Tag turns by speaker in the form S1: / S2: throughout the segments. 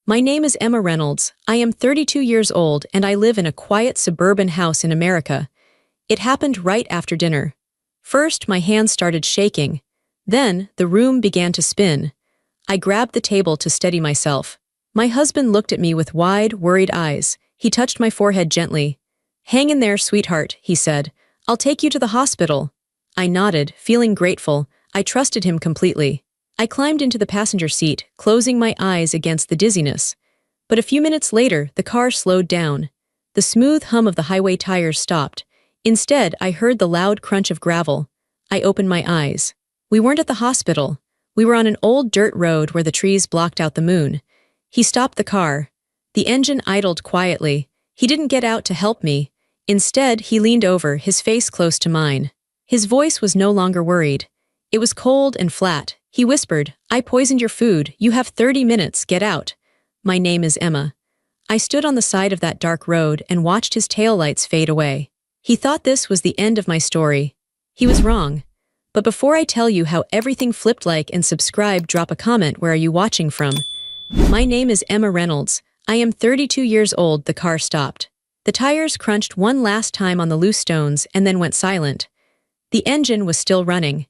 S1: My name is Emma Reynolds. I am 32 years old and I live in a quiet suburban house in America. It happened right after dinner. First, my hands started shaking. Then, the room began to spin. I grabbed the table to steady myself. My husband looked at me with wide, worried eyes. He touched my forehead gently. "Hang in there, sweetheart," he said. "I'll take you to the hospital." I nodded, feeling grateful. I trusted him completely. I climbed into the passenger seat, closing my eyes against the dizziness. But a few minutes later, the car slowed down. The smooth hum of the highway tires stopped. Instead, I heard the loud crunch of gravel. I opened my eyes. We weren't at the hospital. We were on an old dirt road where the trees blocked out the moon. He stopped the car. The engine idled quietly. He didn't get out to help me. Instead, he leaned over, his face close to mine. His voice was no longer worried. It was cold and flat. He whispered, "I poisoned your food. You have 30 minutes. Get out." My name is Emma. I stood on the side of that dark road and watched his taillights fade away. He thought this was the end of my story. He was wrong. But before I tell you how everything flipped, like and subscribe, drop a comment. Where are you watching from? My name is Emma Reynolds. I am 32 years old. The car stopped. The tires crunched one last time on the loose stones and then went silent. The engine was still running.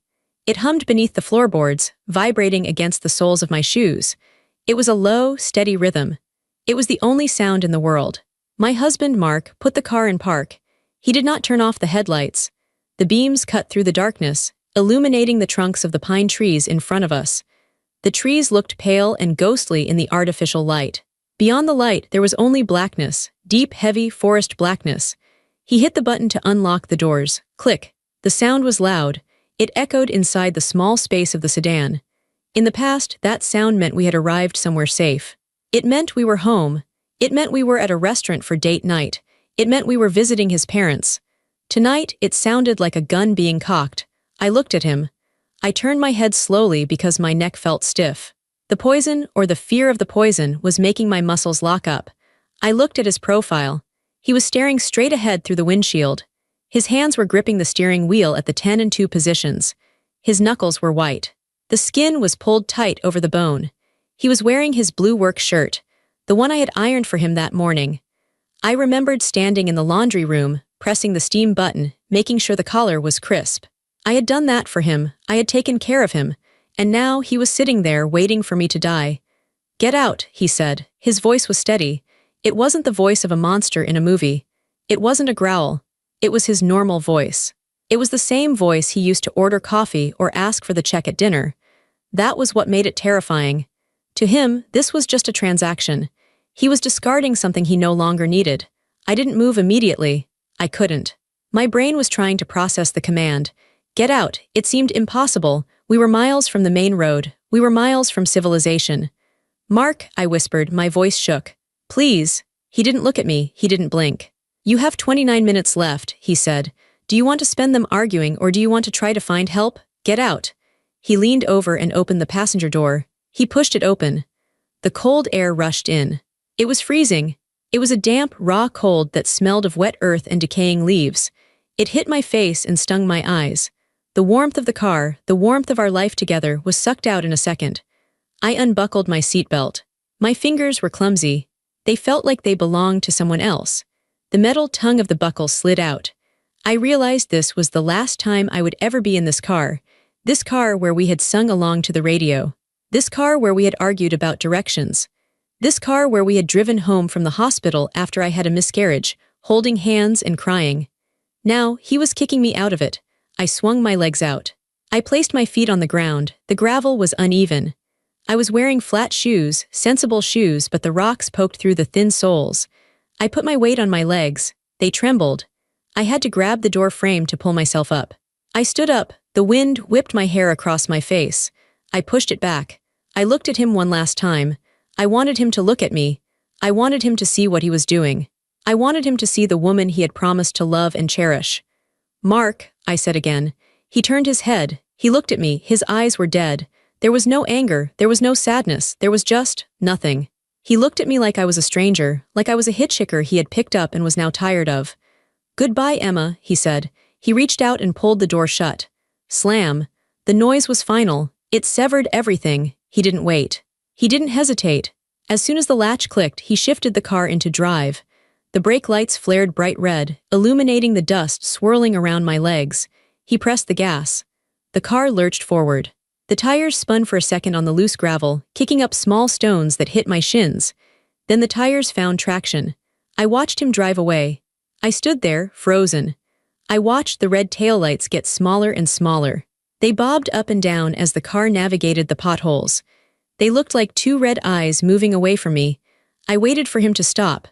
S1: It hummed beneath the floorboards, vibrating against the soles of my shoes. It was a low, steady rhythm. It was the only sound in the world. My husband, Mark, put the car in park. He did not turn off the headlights. The beams cut through the darkness, illuminating the trunks of the pine trees in front of us. The trees looked pale and ghostly in the artificial light. Beyond the light, there was only blackness, deep, heavy forest blackness. He hit the button to unlock the doors. Click. The sound was loud. It echoed inside the small space of the sedan. In the past, that sound meant we had arrived somewhere safe. It meant we were home. It meant we were at a restaurant for date night. It meant we were visiting his parents. Tonight, it sounded like a gun being cocked. I looked at him. I turned my head slowly because my neck felt stiff. The poison, or the fear of the poison, was making my muscles lock up. I looked at his profile. He was staring straight ahead through the windshield. His hands were gripping the steering wheel at the 10 and 2 positions. His knuckles were white. The skin was pulled tight over the bone. He was wearing his blue work shirt, the one I had ironed for him that morning. I remembered standing in the laundry room, pressing the steam button, making sure the collar was crisp. I had done that for him. I had taken care of him. And now he was sitting there waiting for me to die. "Get out," he said. His voice was steady. It wasn't the voice of a monster in a movie. It wasn't a growl. It was his normal voice. It was the same voice he used to order coffee or ask for the check at dinner. That was what made it terrifying. To him, this was just a transaction. He was discarding something he no longer needed. I didn't move immediately. I couldn't. My brain was trying to process the command. Get out. It seemed impossible. We were miles from the main road. We were miles from civilization. "Mark," I whispered, my voice shook. "Please." He didn't look at me. He didn't blink. "You have 29 minutes left," he said. "Do you want to spend them arguing or do you want to try to find help? Get out." He leaned over and opened the passenger door. He pushed it open. The cold air rushed in. It was freezing. It was a damp, raw cold that smelled of wet earth and decaying leaves. It hit my face and stung my eyes. The warmth of the car, the warmth of our life together, was sucked out in a second. I unbuckled my seatbelt. My fingers were clumsy. They felt like they belonged to someone else. The metal tongue of the buckle slid out. I realized this was the last time I would ever be in this car where we had sung along to the radio, this car where we had argued about directions, this car where we had driven home from the hospital after I had a miscarriage, holding hands and crying. Now, he was kicking me out of it. I swung my legs out. I placed my feet on the ground. The gravel was uneven. I was wearing flat shoes, sensible shoes, but the rocks poked through the thin soles. I put my weight on my legs. They trembled. I had to grab the door frame to pull myself up. I stood up. The wind whipped my hair across my face. I pushed it back. I looked at him one last time. I wanted him to look at me. I wanted him to see what he was doing. I wanted him to see the woman he had promised to love and cherish. "Mark," I said again. He turned his head. He looked at me. His eyes were dead. There was no anger. There was no sadness. There was just nothing. He looked at me like I was a stranger, like I was a hitchhiker he had picked up and was now tired of. "Goodbye, Emma," he said. He reached out and pulled the door shut. Slam. The noise was final. It severed everything. He didn't wait. He didn't hesitate. As soon as the latch clicked, he shifted the car into drive. The brake lights flared bright red, illuminating the dust swirling around my legs. He pressed the gas. The car lurched forward. The tires spun for a second on the loose gravel, kicking up small stones that hit my shins. Then the tires found traction. I watched him drive away. I stood there, frozen. I watched the red taillights get smaller and smaller. They bobbed up and down as the car navigated the potholes. They looked like two red eyes moving away from me. I waited for him to stop.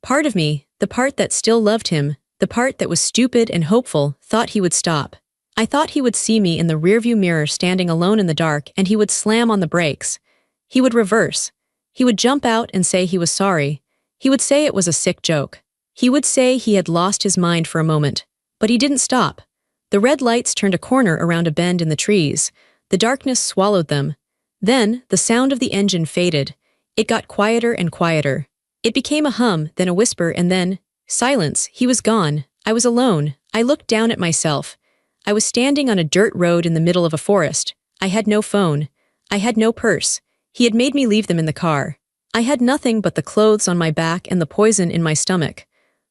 S1: Part of me, the part that still loved him, the part that was stupid and hopeful, thought he would stop. I thought he would see me in the rearview mirror standing alone in the dark, and he would slam on the brakes. He would reverse. He would jump out and say he was sorry. He would say it was a sick joke. He would say he had lost his mind for a moment. But he didn't stop. The red lights turned a corner around a bend in the trees. The darkness swallowed them. Then, the sound of the engine faded. It got quieter and quieter. It became a hum, then a whisper, and then silence. He was gone. I was alone. I looked down at myself. I was standing on a dirt road in the middle of a forest. I had no phone. I had no purse. He had made me leave them in the car. I had nothing but the clothes on my back and the poison in my stomach.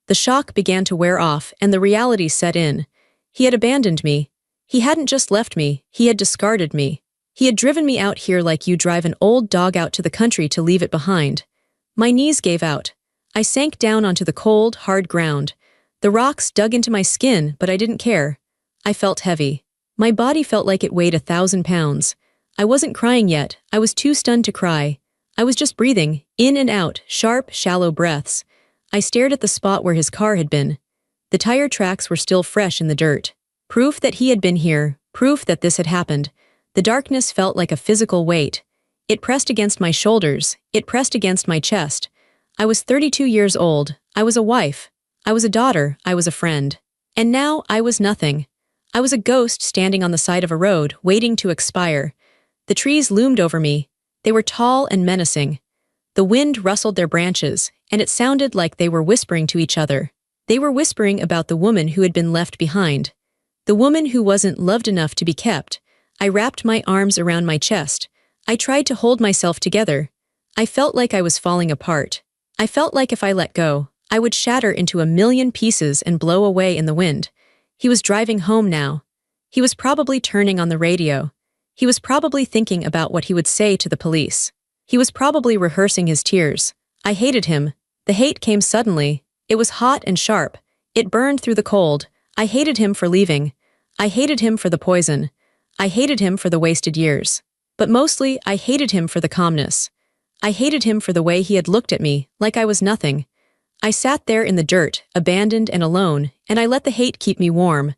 S1: The shock began to wear off, and the reality set in. He had abandoned me. He hadn't just left me, he had discarded me. He had driven me out here like you drive an old dog out to the country to leave it behind. My knees gave out. I sank down onto the cold, hard ground. The rocks dug into my skin, but I didn't care. I felt heavy. My body felt like it weighed 1,000 pounds. I wasn't crying yet. I was too stunned to cry. I was just breathing, in and out, sharp, shallow breaths. I stared at the spot where his car had been. The tire tracks were still fresh in the dirt. Proof that he had been here, proof that this had happened. The darkness felt like a physical weight. It pressed against my shoulders, it pressed against my chest. I was 32 years old, I was a wife, I was a daughter, I was a friend. And now I was nothing. I was a ghost standing on the side of a road, waiting to expire. The trees loomed over me. They were tall and menacing. The wind rustled their branches, and it sounded like they were whispering to each other. They were whispering about the woman who had been left behind. The woman who wasn't loved enough to be kept. I wrapped my arms around my chest. I tried to hold myself together. I felt like I was falling apart. I felt like if I let go, I would shatter into a million pieces and blow away in the wind. He was driving home now. He was probably turning on the radio. He was probably thinking about what he would say to the police. He was probably rehearsing his tears. I hated him. The hate came suddenly. It was hot and sharp. It burned through the cold. I hated him for leaving. I hated him for the poison. I hated him for the wasted years. But mostly, I hated him for the calmness. I hated him for the way he had looked at me, like I was nothing. I sat there in the dirt, abandoned and alone, and I let the hate keep me warm.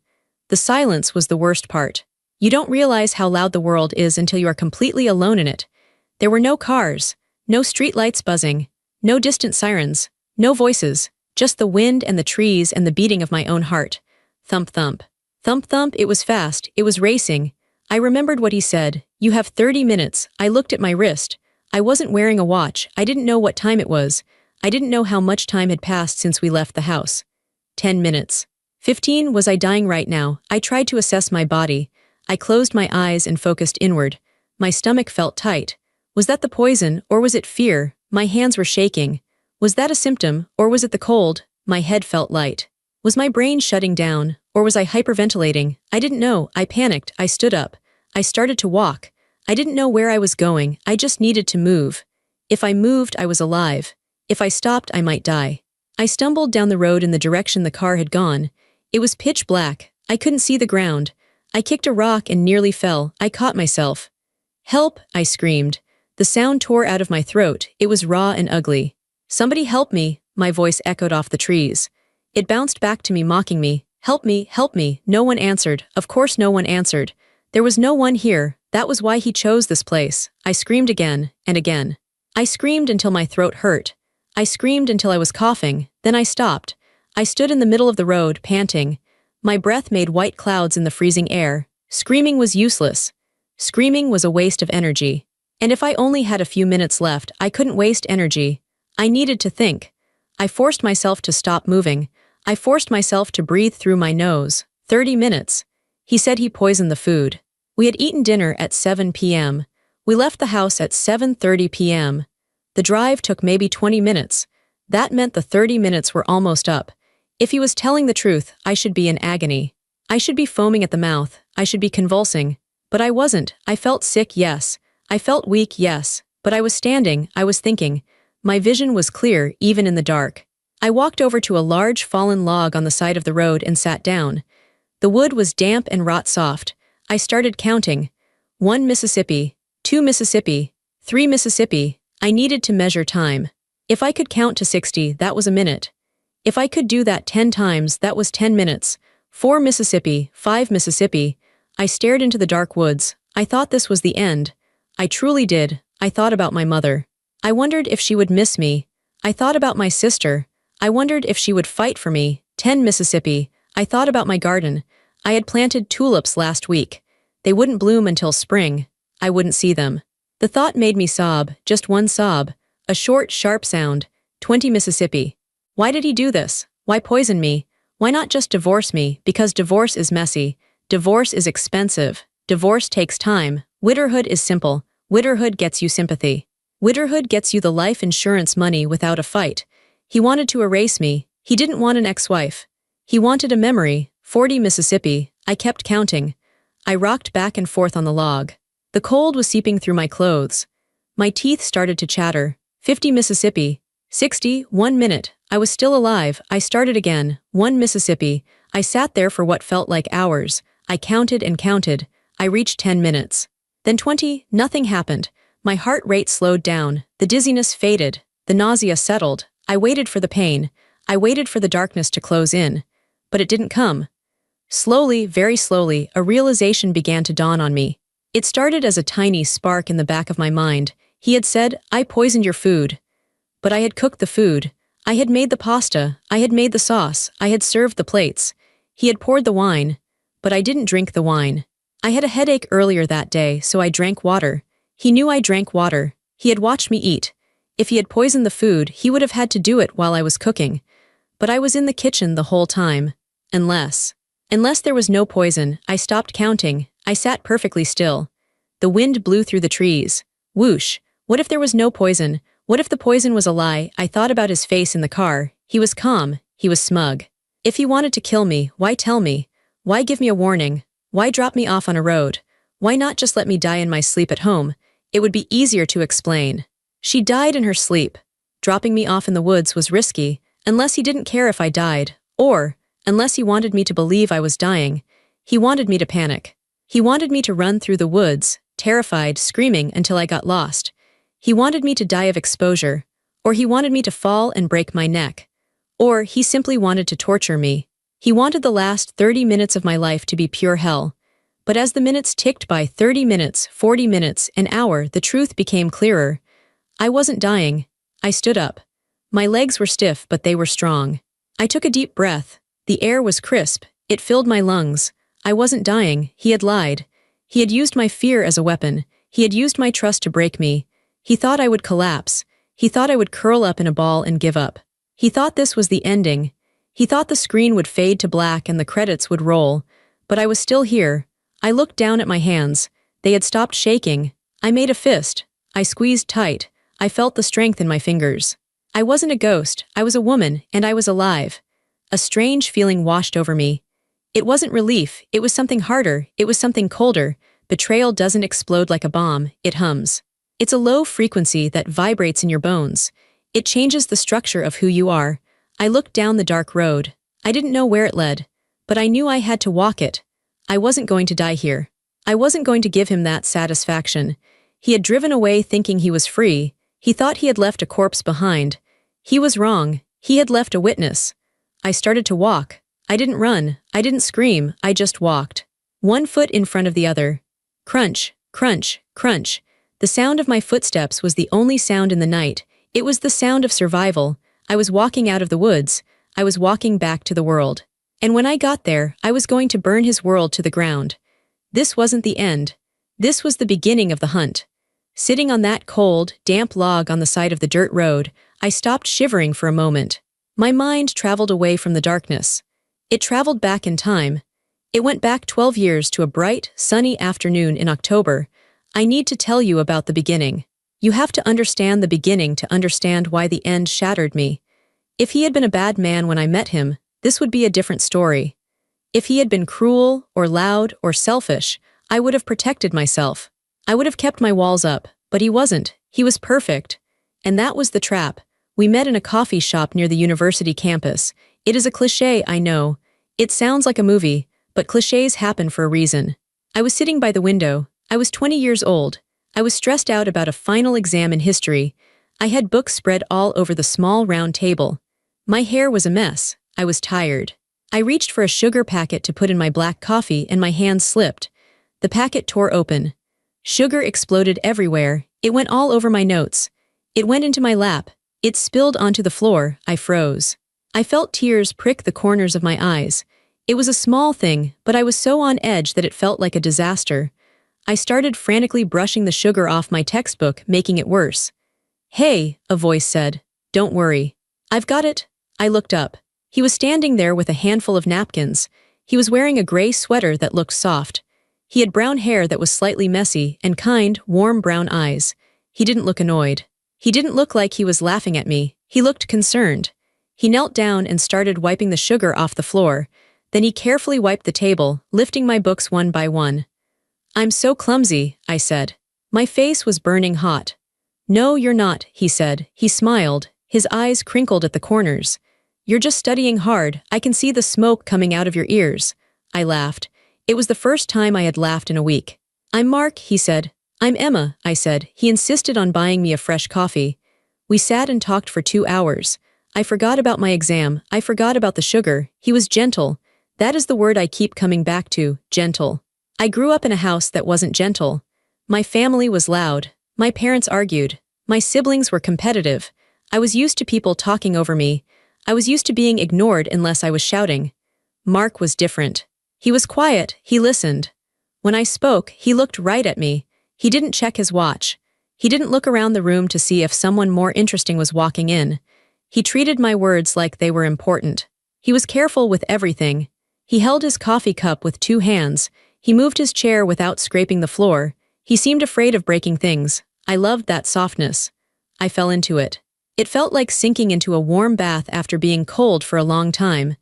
S1: The silence was the worst part. You don't realize how loud the world is until you are completely alone in it. There were no cars, no streetlights buzzing, no distant sirens, no voices, just the wind and the trees and the beating of my own heart. Thump thump. Thump thump, it was fast, it was racing. I remembered what he said. You have 30 minutes. I looked at my wrist. I wasn't wearing a watch. I didn't know what time it was. I didn't know how much time had passed since we left the house. 10 minutes. 15, was I dying right now? I tried to assess my body. I closed my eyes and focused inward. My stomach felt tight. Was that the poison, or was it fear? My hands were shaking. Was that a symptom, or was it the cold? My head felt light. Was my brain shutting down, or was I hyperventilating? I didn't know. I panicked. I stood up. I started to walk. I didn't know where I was going. I just needed to move. If I moved, I was alive. If I stopped, I might die. I stumbled down the road in the direction the car had gone. It was pitch black. I couldn't see the ground. I kicked a rock and nearly fell. I caught myself. Help, I screamed. The sound tore out of my throat. It was raw and ugly. Somebody help me, my voice echoed off the trees. It bounced back to me, mocking me. Help me, help me. No one answered. Of course no one answered. There was no one here. That was why he chose this place. I screamed again and again. I screamed until my throat hurt. I screamed until I was coughing. Then I stopped. I stood in the middle of the road, panting. My breath made white clouds in the freezing air. Screaming was useless. Screaming was a waste of energy. And if I only had a few minutes left, I couldn't waste energy. I needed to think. I forced myself to stop moving. I forced myself to breathe through my nose. 30 minutes. He said he poisoned the food. We had eaten dinner at 7 p.m. We left the house at 7:30 p.m. The drive took maybe 20 minutes. That meant the 30 minutes were almost up. If he was telling the truth, I should be in agony. I should be foaming at the mouth, I should be convulsing. But I wasn't. I felt sick, yes. I felt weak, yes. But I was standing, I was thinking. My vision was clear, even in the dark. I walked over to a large fallen log on the side of the road and sat down. The wood was damp and rot-soft. I started counting. 1 Mississippi, 2 Mississippi, 3 Mississippi. I needed to measure time. If I could count to 60, that was a minute. If I could do that 10 times, that was 10 minutes. 4 Mississippi, 5 Mississippi. I stared into the dark woods. I thought this was the end. I truly did. I thought about my mother. I wondered if she would miss me. I thought about my sister. I wondered if she would fight for me. 10 Mississippi. I thought about my garden. I had planted tulips last week. They wouldn't bloom until spring. I wouldn't see them. The thought made me sob, just one sob. A short, sharp sound. 20 Mississippi. Why did he do this? Why poison me? Why not just divorce me? Because divorce is messy. Divorce is expensive. Divorce takes time. Widowhood is simple. Widowhood gets you sympathy. Widowhood gets you the life insurance money without a fight. He wanted to erase me. He didn't want an ex-wife. He wanted a memory. 40 Mississippi. I kept counting. I rocked back and forth on the log. The cold was seeping through my clothes. My teeth started to chatter. 50 Mississippi. 60, 1 minute. I was still alive. I started again. 1 Mississippi. I sat there for what felt like hours. I counted and counted. I reached 10 minutes. Then 20, nothing happened. My heart rate slowed down. The dizziness faded. The nausea settled. I waited for the pain. I waited for the darkness to close in. But it didn't come. Slowly, very slowly, a realization began to dawn on me. It started as a tiny spark in the back of my mind. He had said, "I poisoned your food." But I had cooked the food. I had made the pasta. I had made the sauce. I had served the plates. He had poured the wine. But I didn't drink the wine. I had a headache earlier that day, so I drank water. He knew I drank water. He had watched me eat. If he had poisoned the food, he would have had to do it while I was cooking. But I was in the kitchen the whole time. Unless there was no poison, I stopped counting. I sat perfectly still. The wind blew through the trees. Whoosh. What if there was no poison? What if the poison was a lie? I thought about his face in the car. He was calm. He was smug. If he wanted to kill me, why tell me? Why give me a warning? Why drop me off on a road? Why not just let me die in my sleep at home? It would be easier to explain. She died in her sleep. Dropping me off in the woods was risky, unless he didn't care if I died, or, unless he wanted me to believe I was dying. He wanted me to panic. He wanted me to run through the woods, terrified, screaming until I got lost. He wanted me to die of exposure, or he wanted me to fall and break my neck. Or he simply wanted to torture me. He wanted the last 30 minutes of my life to be pure hell. But as the minutes ticked by, 30 minutes, 40 minutes, an hour, the truth became clearer. I wasn't dying. I stood up. My legs were stiff, but they were strong. I took a deep breath. The air was crisp. It filled my lungs. I wasn't dying. He had lied. He had used my fear as a weapon. He had used my trust to break me. He thought I would collapse. He thought I would curl up in a ball and give up. He thought this was the ending. He thought the screen would fade to black and the credits would roll. But I was still here. I looked down at my hands. They had stopped shaking. I made a fist. I squeezed tight. I felt the strength in my fingers. I wasn't a ghost. I was a woman, and I was alive. A strange feeling washed over me. It wasn't relief. It was something harder. It was something colder. Betrayal doesn't explode like a bomb. It hums. It's a low frequency that vibrates in your bones. It changes the structure of who you are. I looked down the dark road. I didn't know where it led, but I knew I had to walk it. I wasn't going to die here. I wasn't going to give him that satisfaction. He had driven away thinking he was free. He thought he had left a corpse behind. He was wrong. He had left a witness. I started to walk. I didn't run. I didn't scream. I just walked. One foot in front of the other. Crunch, crunch, crunch. The sound of my footsteps was the only sound in the night. It was the sound of survival. I was walking out of the woods. I was walking back to the world. And when I got there, I was going to burn his world to the ground. This wasn't the end. This was the beginning of the hunt. Sitting on that cold, damp log on the side of the dirt road, I stopped shivering for a moment. My mind traveled away from the darkness. It traveled back in time. It went back 12 years to a bright, sunny afternoon in October. I need to tell you about the beginning. You have to understand the beginning to understand why the end shattered me. If he had been a bad man when I met him, this would be a different story. If he had been cruel, or loud, or selfish, I would have protected myself. I would have kept my walls up, but he wasn't. He was perfect. And that was the trap. We met in a coffee shop near the university campus. It is a cliché, I know. It sounds like a movie, but clichés happen for a reason. I was sitting by the window. I was 20 years old. I was stressed out about a final exam in history. I had books spread all over the small round table. My hair was a mess. I was tired. I reached for a sugar packet to put in my black coffee and my hand slipped. The packet tore open. Sugar exploded everywhere. It went all over my notes. It went into my lap. It spilled onto the floor. I froze. I felt tears prick the corners of my eyes. It was a small thing, but I was so on edge that it felt like a disaster. I started frantically brushing the sugar off my textbook, making it worse. "Hey," a voice said. "Don't worry. I've got it." I looked up. He was standing there with a handful of napkins. He was wearing a gray sweater that looked soft. He had brown hair that was slightly messy and kind, warm brown eyes. He didn't look annoyed. He didn't look like he was laughing at me. He looked concerned. He knelt down and started wiping the sugar off the floor. Then he carefully wiped the table, lifting my books one by one. "I'm so clumsy," I said. My face was burning hot. "No, you're not," he said. He smiled. His eyes crinkled at the corners. "You're just studying hard. I can see the smoke coming out of your ears." I laughed. It was the first time I had laughed in a week. "I'm Mark," he said. "I'm Emma," I said. He insisted on buying me a fresh coffee. We sat and talked for 2 hours. I forgot about my exam. I forgot about the sugar. He was gentle. That is the word I keep coming back to, gentle. I grew up in a house that wasn't gentle. My family was loud. My parents argued. My siblings were competitive. I was used to people talking over me. I was used to being ignored unless I was shouting. Mark was different. He was quiet. He listened. When I spoke, he looked right at me. He didn't check his watch. He didn't look around the room to see if someone more interesting was walking in. He treated my words like they were important. He was careful with everything. He held his coffee cup with 2 hands. He moved his chair without scraping the floor. He seemed afraid of breaking things. I loved that softness. I fell into it. It felt like sinking into a warm bath after being cold for a long time.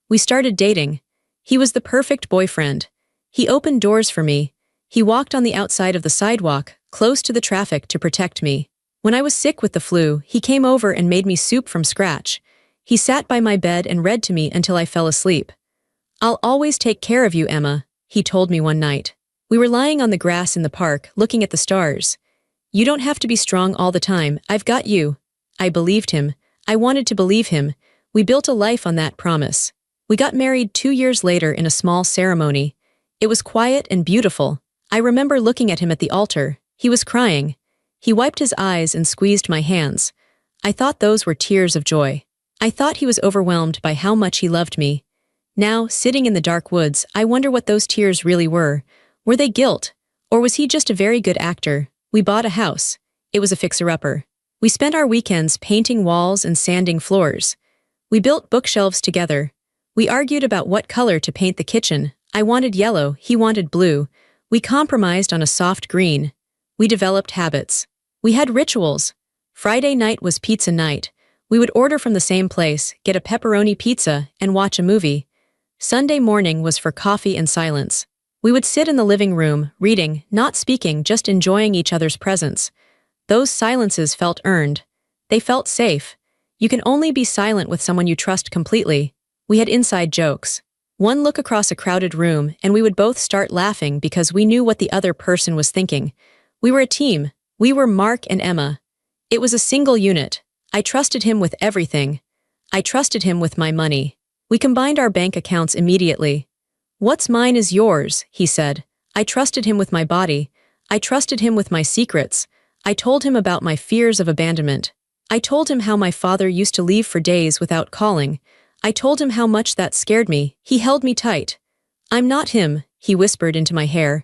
S1: We started dating. He was the perfect boyfriend. He opened doors for me. He walked on the outside of the sidewalk, close to the traffic to protect me. When I was sick with the flu, he came over and made me soup from scratch. He sat by my bed and read to me until I fell asleep. "I'll always take care of you, Emma," he told me one night. We were lying on the grass in the park, looking at the stars. "You don't have to be strong all the time. I've got you." I believed him. I wanted to believe him. We built a life on that promise. We got married 2 years later in a small ceremony. It was quiet and beautiful. I remember looking at him at the altar. He was crying. He wiped his eyes and squeezed my hands. I thought those were tears of joy. I thought he was overwhelmed by how much he loved me. Now, sitting in the dark woods, I wonder what those tears really were. Were they guilt? Or was he just a very good actor? We bought a house. It was a fixer-upper. We spent our weekends painting walls and sanding floors. We built bookshelves together. We argued about what color to paint the kitchen. I wanted yellow, he wanted blue. We compromised on a soft green. We developed habits. We had rituals. Friday night was pizza night. We would order from the same place, get a pepperoni pizza, and watch a movie. Sunday morning was for coffee and silence. We would sit in the living room, reading, not speaking, just enjoying each other's presence. Those silences felt earned. They felt safe. You can only be silent with someone you trust completely. We had inside jokes. One look across a crowded room, and we would both start laughing because we knew what the other person was thinking. We were a team. We were Mark and Emma. It was a single unit. I trusted him with everything. I trusted him with my money. We combined our bank accounts immediately. "What's mine is yours," he said. I trusted him with my body. I trusted him with my secrets. I told him about my fears of abandonment. I told him how my father used to leave for days without calling. I told him how much that scared me. He held me tight. "I'm not him," he whispered into my hair.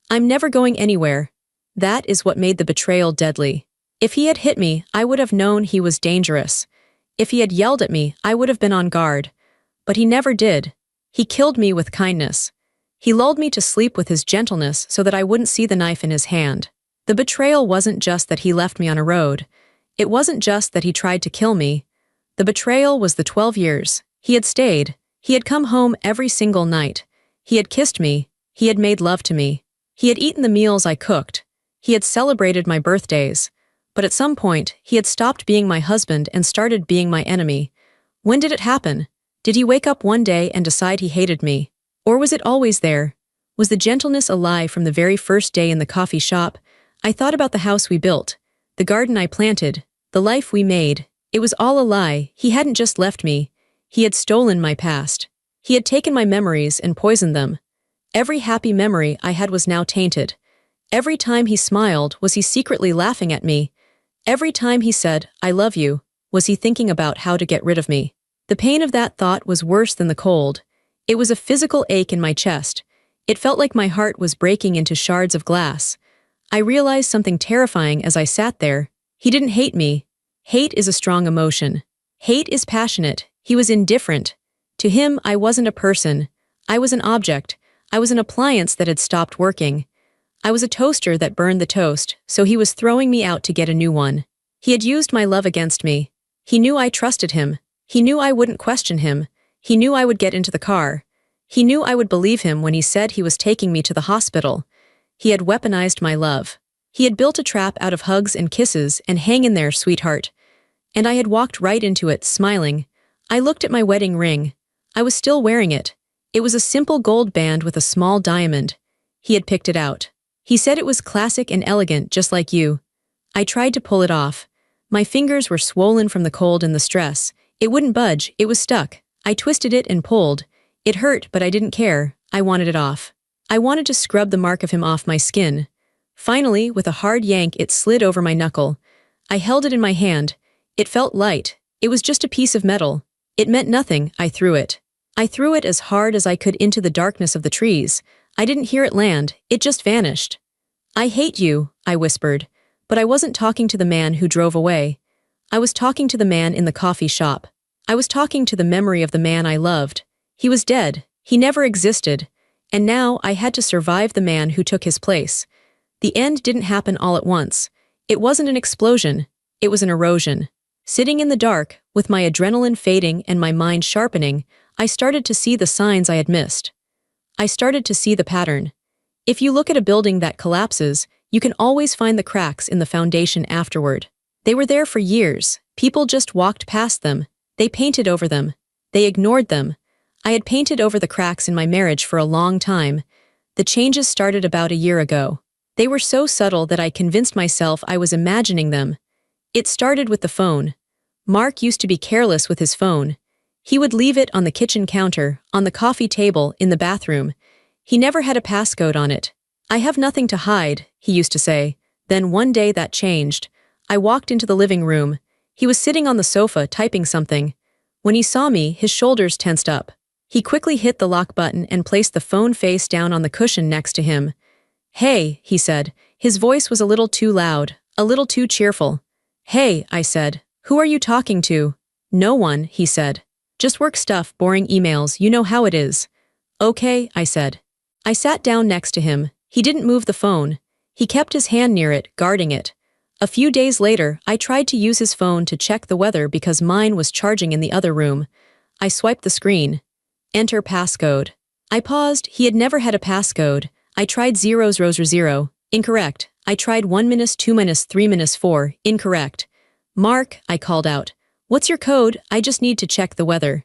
S1: "I'm never going anywhere." That is what made the betrayal deadly. If he had hit me, I would have known he was dangerous. If he had yelled at me, I would have been on guard. But he never did. He killed me with kindness. He lulled me to sleep with his gentleness so that I wouldn't see the knife in his hand. The betrayal wasn't just that he left me on a road. It wasn't just that he tried to kill me. The betrayal was the 12 years. He had stayed. He had come home every single night. He had kissed me. He had made love to me. He had eaten the meals I cooked. He had celebrated my birthdays. But at some point, he had stopped being my husband and started being my enemy. When did it happen? Did he wake up one day and decide he hated me? Or was it always there? Was the gentleness a lie from the very first day in the coffee shop? I thought about the house we built, the garden I planted, the life we made. It was all a lie. He hadn't just left me. He had stolen my past. He had taken my memories and poisoned them. Every happy memory I had was now tainted. Every time he smiled, was he secretly laughing at me? Every time he said, "I love you," was he thinking about how to get rid of me? The pain of that thought was worse than the cold. It was a physical ache in my chest. It felt like my heart was breaking into shards of glass. I realized something terrifying as I sat there. He didn't hate me. Hate is a strong emotion. Hate is passionate. He was indifferent. To him, I wasn't a person. I was an object. I was an appliance that had stopped working. I was a toaster that burned the toast, so he was throwing me out to get a new one. He had used my love against me. He knew I trusted him. He knew I wouldn't question him. He knew I would get into the car. He knew I would believe him when he said he was taking me to the hospital. He had weaponized my love. He had built a trap out of hugs and kisses and hang in there, sweetheart. And I had walked right into it, smiling. I looked at my wedding ring. I was still wearing it. It was a simple gold band with a small diamond. He had picked it out. He said it was classic and elegant, just like you. I tried to pull it off. My fingers were swollen from the cold and the stress. It wouldn't budge, it was stuck. I twisted it and pulled. It hurt, but I didn't care. I wanted it off. I wanted to scrub the mark of him off my skin. Finally, with a hard yank, it slid over my knuckle. I held it in my hand. It felt light. It was just a piece of metal. It meant nothing. I threw it. I threw it as hard as I could into the darkness of the trees. I didn't hear it land. It just vanished. "I hate you," I whispered. But I wasn't talking to the man who drove away. I was talking to the man in the coffee shop. I was talking to the memory of the man I loved. He was dead. He never existed. And now I had to survive the man who took his place. The end didn't happen all at once. It wasn't an explosion. It was an erosion. Sitting in the dark, with my adrenaline fading and my mind sharpening, I started to see the signs I had missed. I started to see the pattern. If you look at a building that collapses, you can always find the cracks in the foundation afterward. They were there for years. People just walked past them. They painted over them. They ignored them. I had painted over the cracks in my marriage for a long time. The changes started about a year ago. They were so subtle that I convinced myself I was imagining them. It started with the phone. Mark used to be careless with his phone. He would leave it on the kitchen counter, on the coffee table, in the bathroom. He never had a passcode on it. "I have nothing to hide," he used to say. Then one day that changed. I walked into the living room. He was sitting on the sofa typing something. When he saw me, his shoulders tensed up. He quickly hit the lock button and placed the phone face down on the cushion next to him. "Hey," he said. His voice was a little too loud, a little too cheerful. "Hey," I said. "Who are you talking to?" "No one," he said. "Just work stuff, boring emails, you know how it is." "Okay," I said. I sat down next to him. He didn't move the phone. He kept his hand near it, guarding it. A few days later, I tried to use his phone to check the weather because mine was charging in the other room. I swiped the screen. Enter passcode. I paused. He had never had a passcode. I tried 000. Incorrect. I tried 1 2 3 4. Incorrect. "Mark," I called out. "What's your code? I just need to check the weather."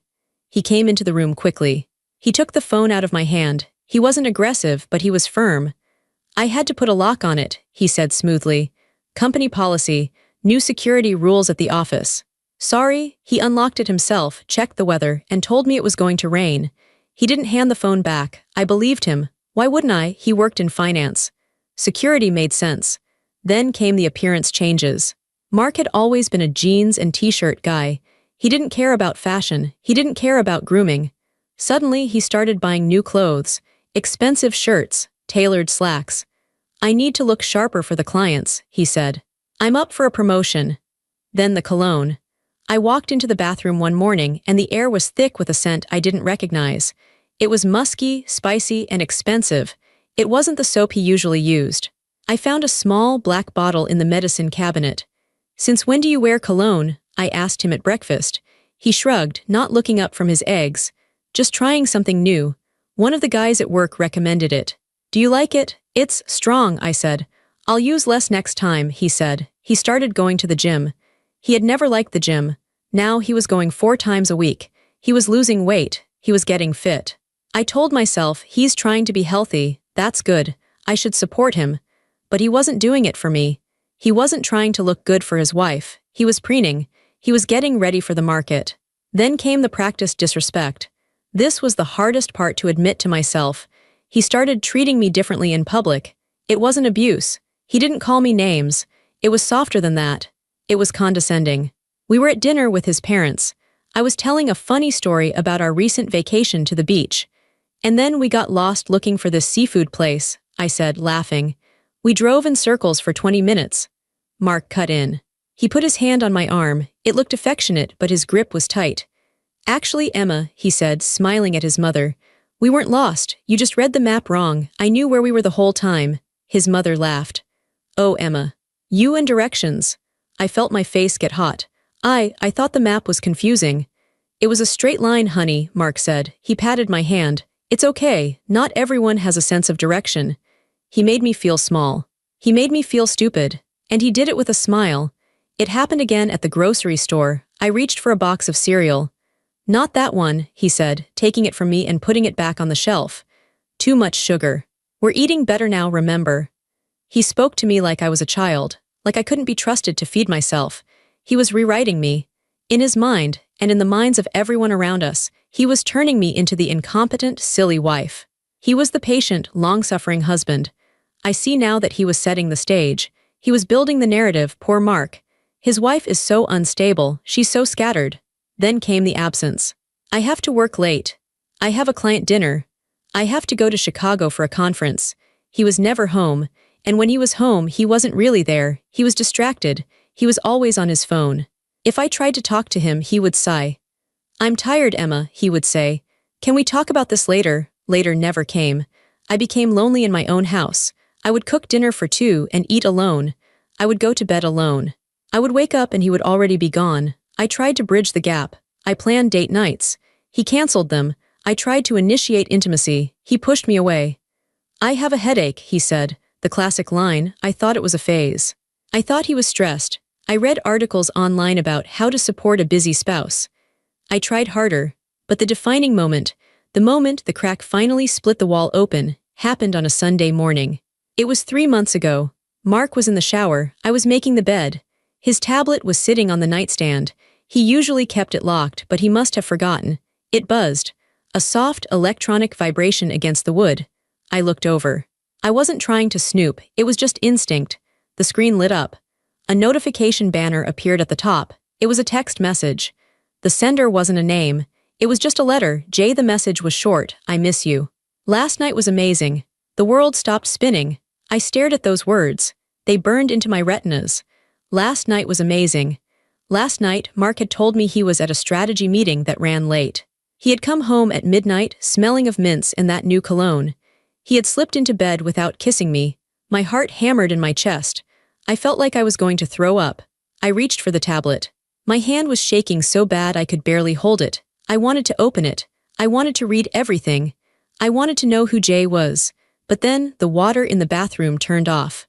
S1: He came into the room quickly. He took the phone out of my hand. He wasn't aggressive, but he was firm. "I had to put a lock on it," he said smoothly. "Company policy, new security rules at the office." "Sorry." He unlocked it himself, checked the weather, and told me it was going to rain. He didn't hand the phone back. I believed him. Why wouldn't I? He worked in finance. Security made sense. Then came the appearance changes. Mark had always been a jeans and t-shirt guy. He didn't care about fashion. He didn't care about grooming. Suddenly, he started buying new clothes, expensive shirts, tailored slacks. "I need to look sharper for the clients," he said. "I'm up for a promotion." Then the cologne. I walked into the bathroom one morning and the air was thick with a scent I didn't recognize. It was musky, spicy, and expensive. It wasn't the soap he usually used. I found a small black bottle in the medicine cabinet. "Since when do you wear cologne?" I asked him at breakfast. He shrugged, not looking up from his eggs. "Just trying something new. One of the guys at work recommended it." "Do you like it?" "It's strong," I said. "I'll use less next time," he said. He started going to the gym. He had never liked the gym. Now he was going 4 times a week. He was losing weight. He was getting fit. I told myself, he's trying to be healthy. That's good. I should support him. But he wasn't doing it for me. He wasn't trying to look good for his wife. He was preening. He was getting ready for the market. Then came the practiced disrespect. This was the hardest part to admit to myself. He started treating me differently in public. It wasn't abuse. He didn't call me names. It was softer than that. It was condescending. We were at dinner with his parents. I was telling a funny story about our recent vacation to the beach. "And then we got lost looking for this seafood place," I said, laughing. "We drove in circles for 20 minutes. Mark cut in. He put his hand on my arm. It looked affectionate, but his grip was tight. "Actually, Emma," he said, smiling at his mother, "we weren't lost. You just read the map wrong. I knew where we were the whole time." His mother laughed. "Oh, Emma. You and directions." I felt my face get hot. I thought the map was confusing." "It was a straight line, honey," Mark said. He patted my hand. "It's okay. Not everyone has a sense of direction." He made me feel small. He made me feel stupid. And he did it with a smile. It happened again at the grocery store. I reached for a box of cereal. "Not that one," he said, taking it from me and putting it back on the shelf. "Too much sugar. We're eating better now, remember?" He spoke to me like I was a child, like I couldn't be trusted to feed myself. He was rewriting me. In his mind, and in the minds of everyone around us, he was turning me into the incompetent, silly wife. He was the patient, long-suffering husband. I see now that he was setting the stage. He was building the narrative, poor Mark. His wife is so unstable, she's so scattered. Then came the absence. I have to work late. I have a client dinner. I have to go to Chicago for a conference. He was never home, and when he was home, he wasn't really there. He was distracted. He was always on his phone. If I tried to talk to him, he would sigh. "I'm tired, Emma," he would say. "Can we talk about this later?" Later never came. I became lonely in my own house. I would cook dinner for 2 and eat alone. I would go to bed alone. I would wake up and he would already be gone. I tried to bridge the gap. I planned date nights. He canceled them. I tried to initiate intimacy. He pushed me away. "I have a headache," he said. The classic line. I thought it was a phase. I thought he was stressed. I read articles online about how to support a busy spouse. I tried harder, but the defining moment, the moment the crack finally split the wall open, happened on a Sunday morning. It was 3 months ago. Mark was in the shower. I was making the bed. His tablet was sitting on the nightstand. He usually kept it locked, but he must have forgotten. It buzzed. A soft, electronic vibration against the wood. I looked over. I wasn't trying to snoop. It was just instinct. The screen lit up. A notification banner appeared at the top. It was a text message. The sender wasn't a name. It was just a letter. J. The message was short. "I miss you. Last night was amazing." The world stopped spinning. I stared at those words. They burned into my retinas. Last night was amazing. Last night, Mark had told me he was at a strategy meeting that ran late. He had come home at midnight, smelling of mints and that new cologne. He had slipped into bed without kissing me. My heart hammered in my chest. I felt like I was going to throw up. I reached for the tablet. My hand was shaking so bad I could barely hold it. I wanted to open it. I wanted to read everything. I wanted to know who Jay was. But then, the water in the bathroom turned off.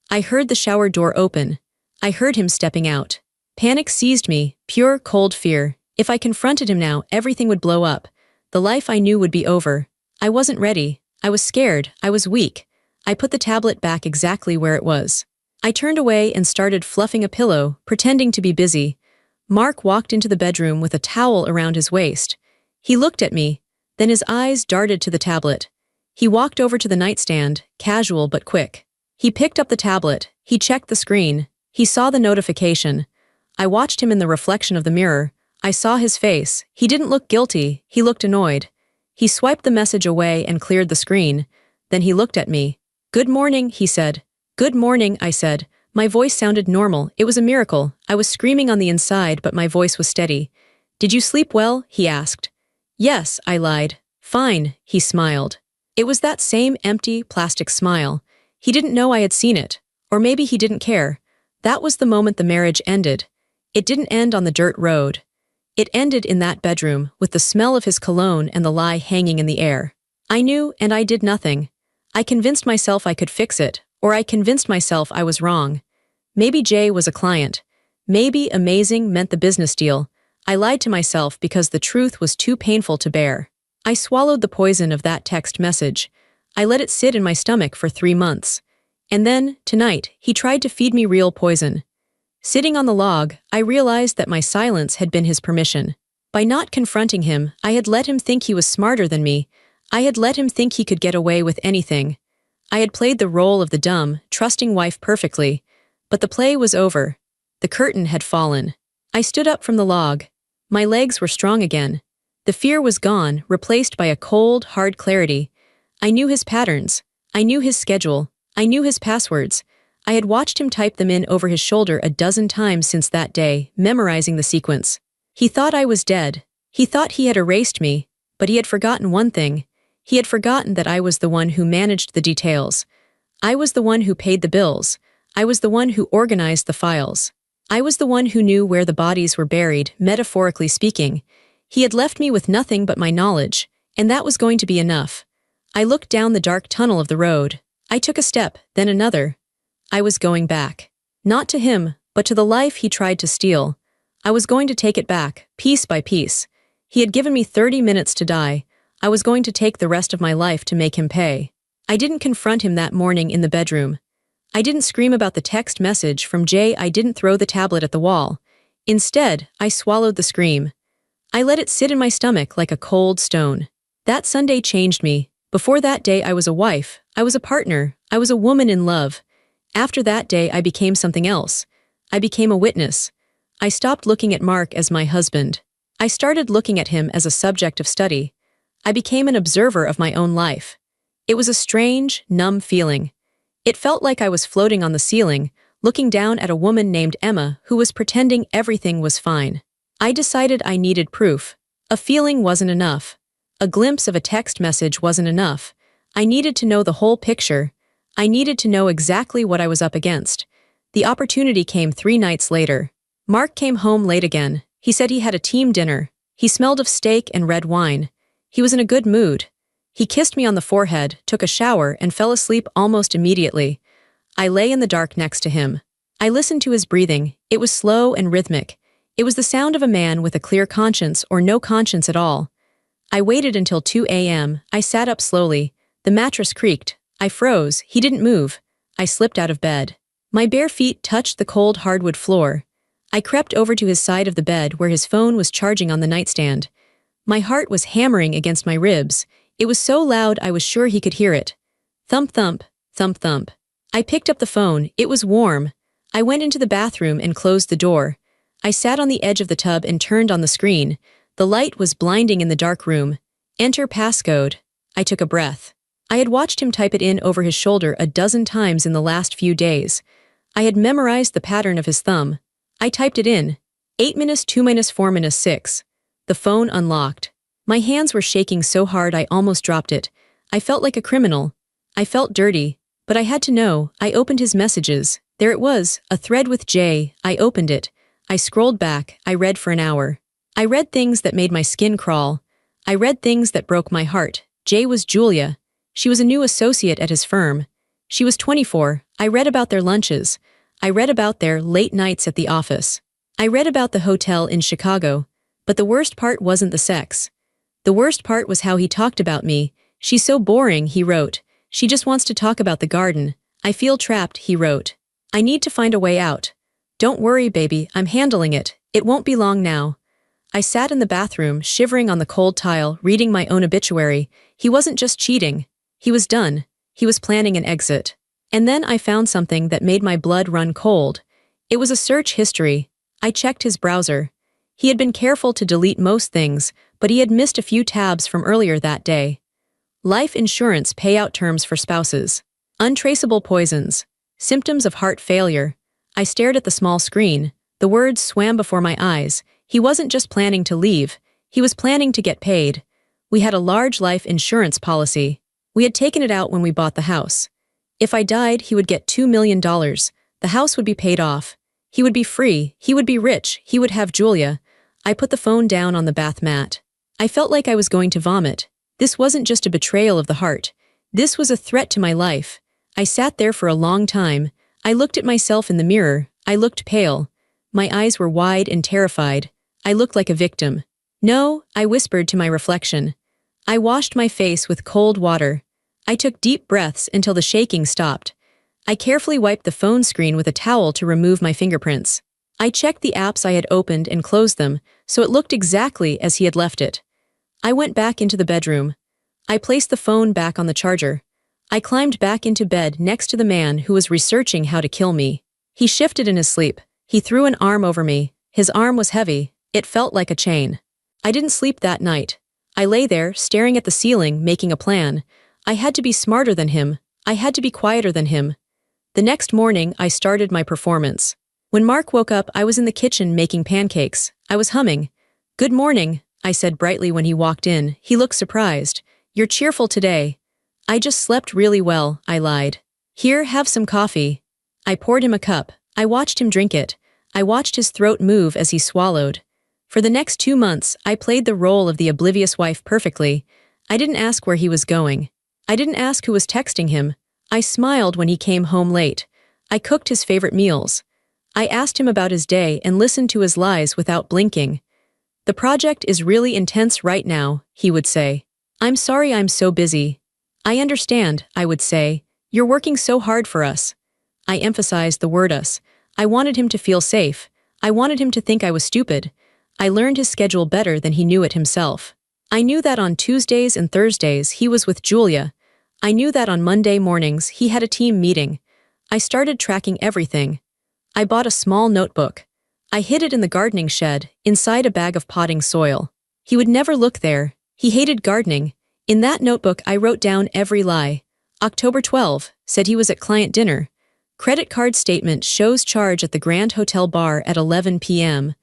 S1: I heard the shower door open. I heard him stepping out. Panic seized me, pure, cold fear. If I confronted him now, everything would blow up. The life I knew would be over. I wasn't ready. I was scared. I was weak. I put the tablet back exactly where it was. I turned away and started fluffing a pillow, pretending to be busy. Mark walked into the bedroom with a towel around his waist. He looked at me. Then his eyes darted to the tablet. He walked over to the nightstand, casual but quick. He picked up the tablet. He checked the screen. He saw the notification. I watched him in the reflection of the mirror. I saw his face. He didn't look guilty. He looked annoyed. He swiped the message away and cleared the screen. Then he looked at me. "Good morning," he said. "Good morning," I said. My voice sounded normal. It was a miracle. I was screaming on the inside, but my voice was steady. "Did you sleep well?" he asked. "Yes," I lied. "Fine," he smiled. It was that same empty, plastic smile. He didn't know I had seen it. Or maybe he didn't care. That was the moment the marriage ended. It didn't end on the dirt road. It ended in that bedroom, with the smell of his cologne and the lie hanging in the air. I knew, and I did nothing. I convinced myself I could fix it, or I convinced myself I was wrong. Maybe Jay was a client. Maybe amazing meant the business deal. I lied to myself because the truth was too painful to bear. I swallowed the poison of that text message. I let it sit in my stomach for 3 months. And then, tonight, he tried to feed me real poison. Sitting on the log, I realized that my silence had been his permission. By not confronting him, I had let him think he was smarter than me. I had let him think he could get away with anything. I had played the role of the dumb, trusting wife perfectly. But the play was over. The curtain had fallen. I stood up from the log. My legs were strong again. The fear was gone, replaced by a cold, hard clarity. I knew his patterns. I knew his schedule. I knew his passwords. I had watched him type them in over his shoulder a dozen times since that day, memorizing the sequence. He thought I was dead. He thought he had erased me, but he had forgotten one thing. He had forgotten that I was the one who managed the details. I was the one who paid the bills. I was the one who organized the files. I was the one who knew where the bodies were buried, metaphorically speaking. He had left me with nothing but my knowledge, and that was going to be enough. I looked down the dark tunnel of the road. I took a step, then another. I was going back. Not to him, but to the life he tried to steal. I was going to take it back, piece by piece. He had given me 30 minutes to die. I was going to take the rest of my life to make him pay. I didn't confront him that morning in the bedroom. I didn't scream about the text message from Jay. I didn't throw the tablet at the wall. Instead, I swallowed the scream. I let it sit in my stomach like a cold stone. That Sunday changed me. Before that day I was a wife, I was a partner, I was a woman in love. After that day I became something else. I became a witness. I stopped looking at Mark as my husband. I started looking at him as a subject of study. I became an observer of my own life. It was a strange, numb feeling. It felt like I was floating on the ceiling, looking down at a woman named Emma who was pretending everything was fine. I decided I needed proof. A feeling wasn't enough. A glimpse of a text message wasn't enough. I needed to know the whole picture. I needed to know exactly what I was up against. The opportunity came 3 nights later. Mark came home late again. He said he had a team dinner. He smelled of steak and red wine. He was in a good mood. He kissed me on the forehead, took a shower, and fell asleep almost immediately. I lay in the dark next to him. I listened to his breathing. It was slow and rhythmic. It was the sound of a man with a clear conscience or no conscience at all. I waited until 2 a.m. I sat up slowly. The mattress creaked. I froze. He didn't move. I slipped out of bed. My bare feet touched the cold hardwood floor. I crept over to his side of the bed where his phone was charging on the nightstand. My heart was hammering against my ribs. It was so loud I was sure he could hear it. Thump thump, thump thump. I picked up the phone. It was warm. I went into the bathroom and closed the door. I sat on the edge of the tub and turned on the screen. The light was blinding in the dark room. Enter passcode. I took a breath. I had watched him type it in over his shoulder a dozen times in the last few days. I had memorized the pattern of his thumb. I typed it in. 8-2-4-6. The phone unlocked. My hands were shaking so hard I almost dropped it. I felt like a criminal. I felt dirty. But I had to know. I opened his messages. There it was, a thread with Jay. I opened it. I scrolled back. I read for an hour. I read things that made my skin crawl. I read things that broke my heart. Jay was Julia. She was a new associate at his firm. She was 24. I read about their lunches. I read about their late nights at the office. I read about the hotel in Chicago. But the worst part wasn't the sex. The worst part was how he talked about me. She's so boring, he wrote. She just wants to talk about the garden. I feel trapped, he wrote. I need to find a way out. Don't worry, baby, I'm handling it. It won't be long now. I sat in the bathroom, shivering on the cold tile, reading my own obituary. He wasn't just cheating. He was done. He was planning an exit. And then I found something that made my blood run cold. It was a search history. I checked his browser. He had been careful to delete most things, but he had missed a few tabs from earlier that day. Life insurance payout terms for spouses. Untraceable poisons. Symptoms of heart failure. I stared at the small screen. The words swam before my eyes. He wasn't just planning to leave. He was planning to get paid. We had a large life insurance policy. We had taken it out when we bought the house. If I died, he would get $2 million. The house would be paid off. He would be free, he would be rich, he would have Julia. I put the phone down on the bath mat. I felt like I was going to vomit. This wasn't just a betrayal of the heart. This was a threat to my life. I sat there for a long time. I looked at myself in the mirror. I looked pale. My eyes were wide and terrified. I looked like a victim. No, I whispered to my reflection. I washed my face with cold water. I took deep breaths until the shaking stopped. I carefully wiped the phone screen with a towel to remove my fingerprints. I checked the apps I had opened and closed them, so it looked exactly as he had left it. I went back into the bedroom. I placed the phone back on the charger. I climbed back into bed next to the man who was researching how to kill me. He shifted in his sleep. He threw an arm over me. His arm was heavy. It felt like a chain. I didn't sleep that night. I lay there, staring at the ceiling, making a plan. I had to be smarter than him. I had to be quieter than him. The next morning, I started my performance. When Mark woke up, I was in the kitchen making pancakes. I was humming. "Good morning," I said brightly when he walked in. He looked surprised. "You're cheerful today." "I just slept really well," I lied. "Here, have some coffee." I poured him a cup. I watched him drink it. I watched his throat move as he swallowed. For the next 2 months, I played the role of the oblivious wife perfectly. I didn't ask where he was going. I didn't ask who was texting him. I smiled when he came home late. I cooked his favorite meals. I asked him about his day and listened to his lies without blinking. "The project is really intense right now," he would say. "I'm sorry I'm so busy." "I understand," I would say. "You're working so hard for us." I emphasized the word us. I wanted him to feel safe. I wanted him to think I was stupid. I learned his schedule better than he knew it himself. I knew that on Tuesdays and Thursdays he was with Julia. I knew that on Monday mornings he had a team meeting. I started tracking everything. I bought a small notebook. I hid it in the gardening shed, inside a bag of potting soil. He would never look there. He hated gardening. In that notebook I wrote down every lie. October 12, said he was at client dinner. Credit card statement shows charge at the Grand Hotel bar at 11 p.m.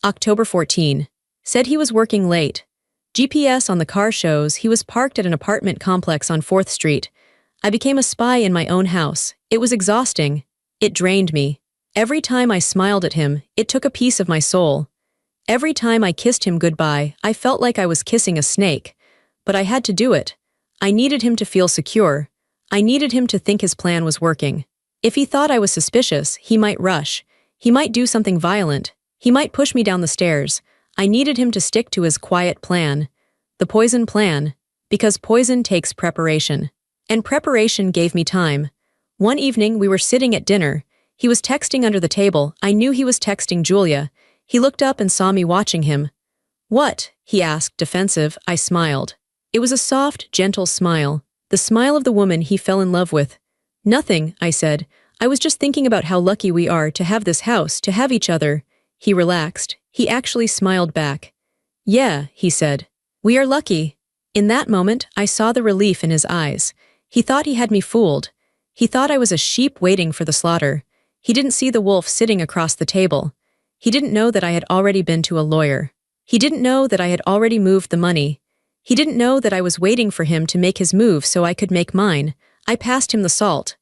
S1: October 14, said he was working late. GPS on the car shows he was parked at an apartment complex on 4th Street. I became a spy in my own house. It was exhausting. It drained me. Every time I smiled at him, it took a piece of my soul. Every time I kissed him goodbye, I felt like I was kissing a snake. But I had to do it. I needed him to feel secure. I needed him to think his plan was working. If he thought I was suspicious, he might rush. He might do something violent. He might push me down the stairs. I needed him to stick to his quiet plan. The poison plan. Because poison takes preparation. And preparation gave me time. One evening we were sitting at dinner. He was texting under the table. I knew he was texting Julia. He looked up and saw me watching him. "What?" he asked, defensive. I smiled. It was a soft, gentle smile. The smile of the woman he fell in love with. "Nothing," I said. "I was just thinking about how lucky we are to have this house, to have each other." He relaxed. He actually smiled back. "Yeah," he said. "We are lucky." In that moment, I saw the relief in his eyes. He thought he had me fooled. He thought I was a sheep waiting for the slaughter. He didn't see the wolf sitting across the table. He didn't know that I had already been to a lawyer. He didn't know that I had already moved the money. He didn't know that I was waiting for him to make his move so I could make mine. I passed him the salt.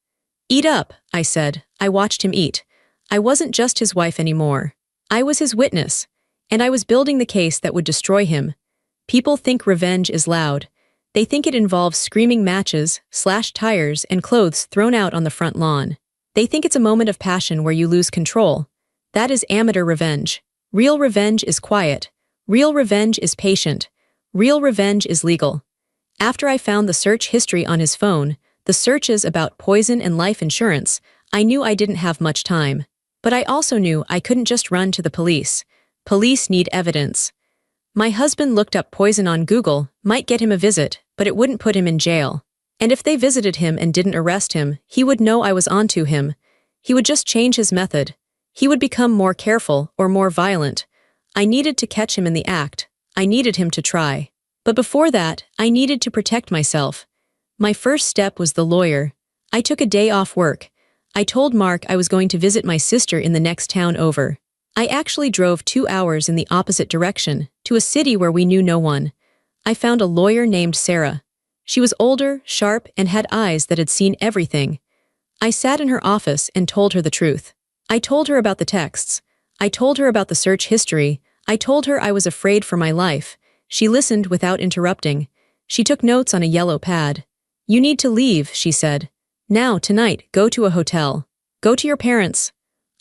S1: "Eat up," I said. I watched him eat. I wasn't just his wife anymore. I was his witness. And I was building the case that would destroy him. People think revenge is loud. They think it involves screaming matches, slashed tires, and clothes thrown out on the front lawn. They think it's a moment of passion where you lose control. That is amateur revenge. Real revenge is quiet. Real revenge is patient. Real revenge is legal. After I found the search history on his phone, the searches about poison and life insurance, I knew I didn't have much time. But I also knew I couldn't just run to the police. Police need evidence. My husband looked up poison on Google, might get him a visit, but it wouldn't put him in jail. And if they visited him and didn't arrest him, he would know I was onto him. He would just change his method. He would become more careful or more violent. I needed to catch him in the act. I needed him to try. But before that, I needed to protect myself. My first step was the lawyer. I took a day off work. I told Mark I was going to visit my sister in the next town over. I actually drove 2 hours in the opposite direction, to a city where we knew no one. I found a lawyer named Sarah. She was older, sharp, and had eyes that had seen everything. I sat in her office and told her the truth. I told her about the texts. I told her about the search history. I told her I was afraid for my life. She listened without interrupting. She took notes on a yellow pad. "You need to leave," she said. "Now, tonight, go to a hotel. Go to your parents."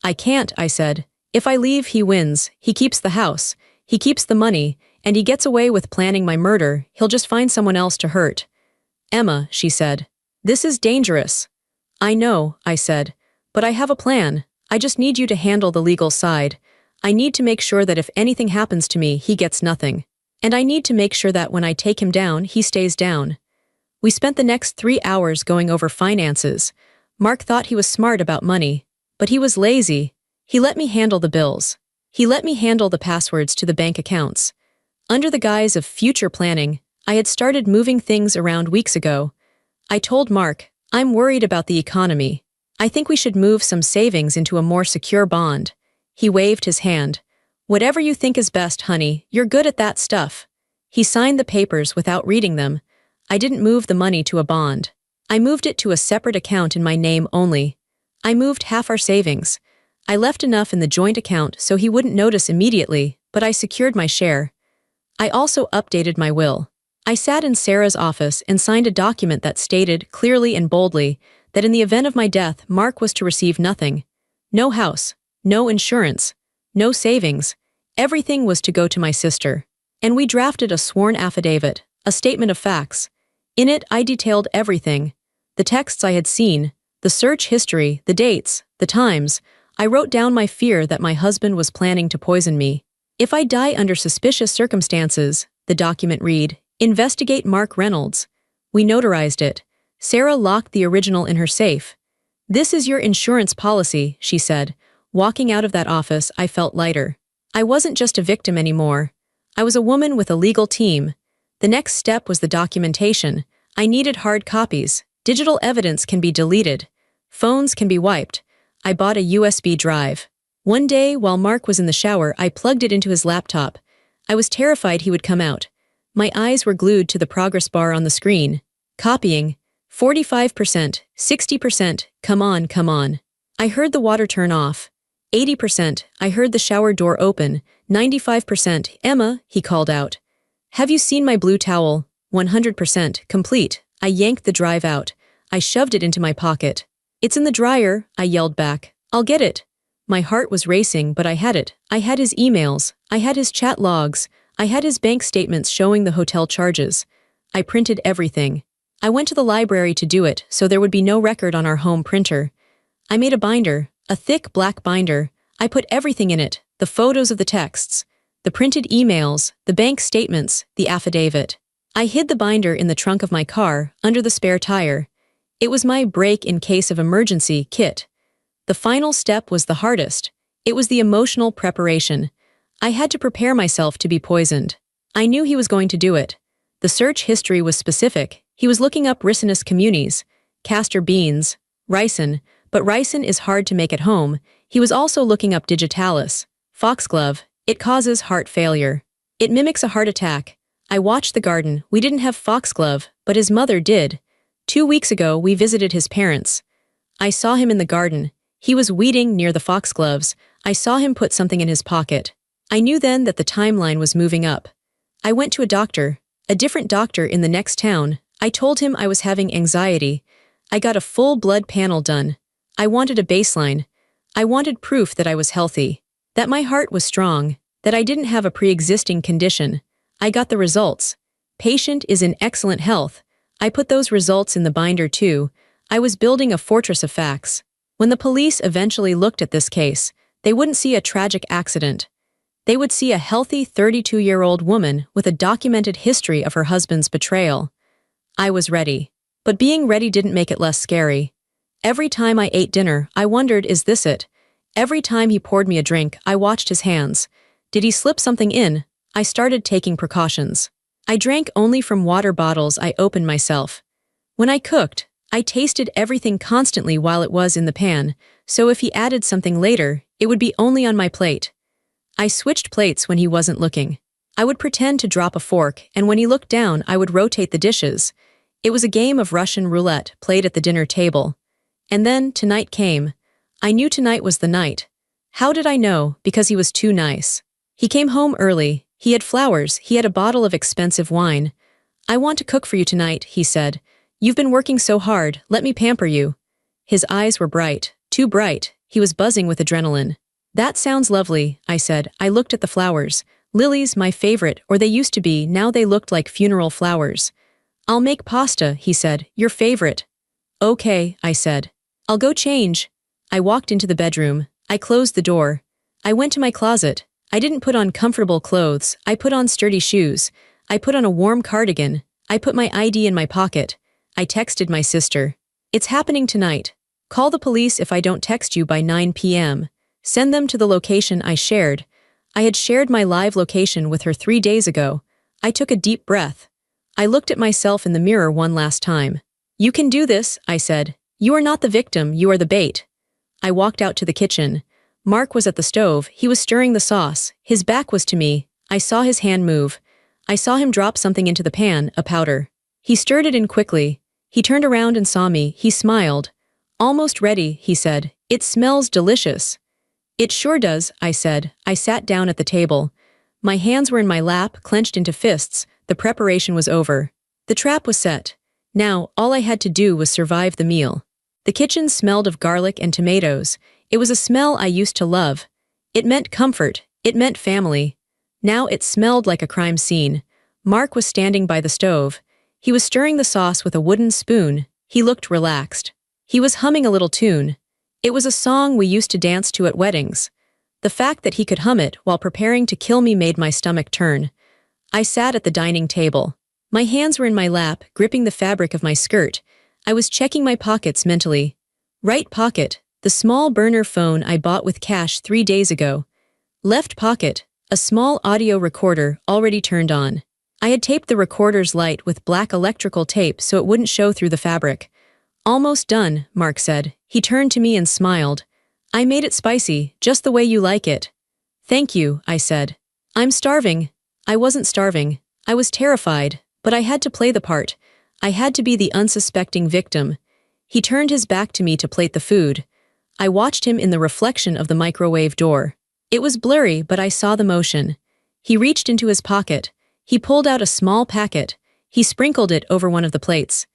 S1: "I can't," I said. "If I leave, he wins. He keeps the house. He keeps the money, and he gets away with planning my murder. He'll just find someone else to hurt." "Emma," she said. "This is dangerous." "I know," I said. "But I have a plan. I just need you to handle the legal side. I need to make sure that if anything happens to me, he gets nothing. And I need to make sure that when I take him down, he stays down." We spent the next 3 hours going over finances. Mark thought he was smart about money, but he was lazy. He let me handle the bills. He let me handle the passwords to the bank accounts. Under the guise of future planning, I had started moving things around weeks ago. I told Mark, "I'm worried about the economy. I think we should move some savings into a more secure bond." He waved his hand. "Whatever you think is best, honey, you're good at that stuff." He signed the papers without reading them. I didn't move the money to a bond. I moved it to a separate account in my name only. I moved half our savings. I left enough in the joint account so he wouldn't notice immediately, but I secured my share. I also updated my will. I sat in Sarah's office and signed a document that stated, clearly and boldly, that in the event of my death, Mark was to receive nothing. No house, no insurance, no savings. Everything was to go to my sister. And we drafted a sworn affidavit, a statement of facts. In it, I detailed everything. The texts I had seen, the search history, the dates, the times. I wrote down my fear that my husband was planning to poison me. If I die under suspicious circumstances, the document read, "Investigate Mark Reynolds." We notarized it. Sarah locked the original in her safe. "This is your insurance policy," she said. Walking out of that office, I felt lighter. I wasn't just a victim anymore. I was a woman with a legal team. The next step was the documentation. I needed hard copies. Digital evidence can be deleted. Phones can be wiped. I bought a USB drive. One day, while Mark was in the shower, I plugged it into his laptop. I was terrified he would come out. My eyes were glued to the progress bar on the screen. Copying. 45%, 60%, come on, come on. I heard the water turn off. 80%, I heard the shower door open. 95%, "Emma," he called out. "Have you seen my blue towel?" 100%, complete. I yanked the drive out. I shoved it into my pocket. "It's in the dryer," I yelled back. "I'll get it." My heart was racing, but I had it. I had his emails. I had his chat logs. I had his bank statements showing the hotel charges. I printed everything. I went to the library to do it, so there would be no record on our home printer. I made a binder, a thick black binder. I put everything in it, the photos of the texts, the printed emails, the bank statements, the affidavit. I hid the binder in the trunk of my car, under the spare tire. It was my break-in-case-of-emergency kit. The final step was the hardest. It was the emotional preparation. I had to prepare myself to be poisoned. I knew he was going to do it. The search history was specific. He was looking up ricinus communis, castor beans, ricin, but ricin is hard to make at home. He was also looking up digitalis, foxglove. It causes heart failure. It mimics a heart attack. I watched the garden. We didn't have foxglove, but his mother did. 2 weeks ago, we visited his parents. I saw him in the garden. He was weeding near the foxgloves. I saw him put something in his pocket. I knew then that the timeline was moving up. I went to a different doctor in the next town. I told him I was having anxiety. I got a full blood panel done. I wanted a baseline. I wanted proof that I was healthy, that my heart was strong, that I didn't have a pre-existing condition. I got the results. Patient is in excellent health. I put those results in the binder too. I was building a fortress of facts. When the police eventually looked at this case, they wouldn't see a tragic accident. They would see a healthy 32-year-old woman with a documented history of her husband's betrayal. I was ready. But being ready didn't make it less scary. Every time I ate dinner, I wondered, is this it? Every time he poured me a drink, I watched his hands. Did he slip something in? I started taking precautions. I drank only from water bottles I opened myself. When I cooked, I tasted everything constantly while it was in the pan, so if he added something later, it would be only on my plate. I switched plates when he wasn't looking. I would pretend to drop a fork, and when he looked down, I would rotate the dishes. It was a game of Russian roulette played at the dinner table. And then tonight came. I knew tonight was the night. How did I know? Because he was too nice. He came home early. He had flowers. He had a bottle of expensive wine. I want to cook for you tonight, he said. You've been working so hard. Let me pamper you. His eyes were bright, too bright. He was buzzing with adrenaline. That sounds lovely, I said. I looked at the flowers. Lilies, my favorite, or they used to be, now they looked like funeral flowers. I'll make pasta, he said. Your favorite. Okay, I said. I'll go change. I walked into the bedroom. I closed the door. I went to my closet. I didn't put on comfortable clothes. I put on sturdy shoes. I put on a warm cardigan. I put my ID in my pocket. I texted my sister. It's happening tonight. Call the police if I don't text you by 9 p.m. Send them to the location I shared. I had shared my live location with her 3 days ago. I took a deep breath. I looked at myself in the mirror one last time. You can do this, I said. You are not the victim, you are the bait. I walked out to the kitchen. Mark was at the stove. He was stirring the sauce. His back was to me. I saw his hand move. I saw him drop something into the pan, a powder. He stirred it in quickly. He turned around and saw me. He smiled. Almost ready, he said. It smells delicious. It sure does, I said. I sat down at the table. My hands were in my lap, clenched into fists. The preparation was over. The trap was set. Now, all I had to do was survive the meal. The kitchen smelled of garlic and tomatoes. It was a smell I used to love. It meant comfort. It meant family. Now it smelled like a crime scene. Mark was standing by the stove. He was stirring the sauce with a wooden spoon. He looked relaxed. He was humming a little tune. It was a song we used to dance to at weddings. The fact that he could hum it while preparing to kill me made my stomach turn. I sat at the dining table. My hands were in my lap, gripping the fabric of my skirt. I was checking my pockets mentally. Right pocket, the small burner phone I bought with cash 3 days ago. Left pocket, a small audio recorder already turned on. I had taped the recorder's light with black electrical tape so it wouldn't show through the fabric. Almost done, Mark said. He turned to me and smiled. I made it spicy, just the way you like it. Thank you, I said. I'm starving. I wasn't starving. I was terrified, but I had to play the part. I had to be the unsuspecting victim. He turned his back to me to plate the food. I watched him in the reflection of the microwave door. It was blurry, but I saw the motion. He reached into his pocket. He pulled out a small packet. He sprinkled it over one of the plates.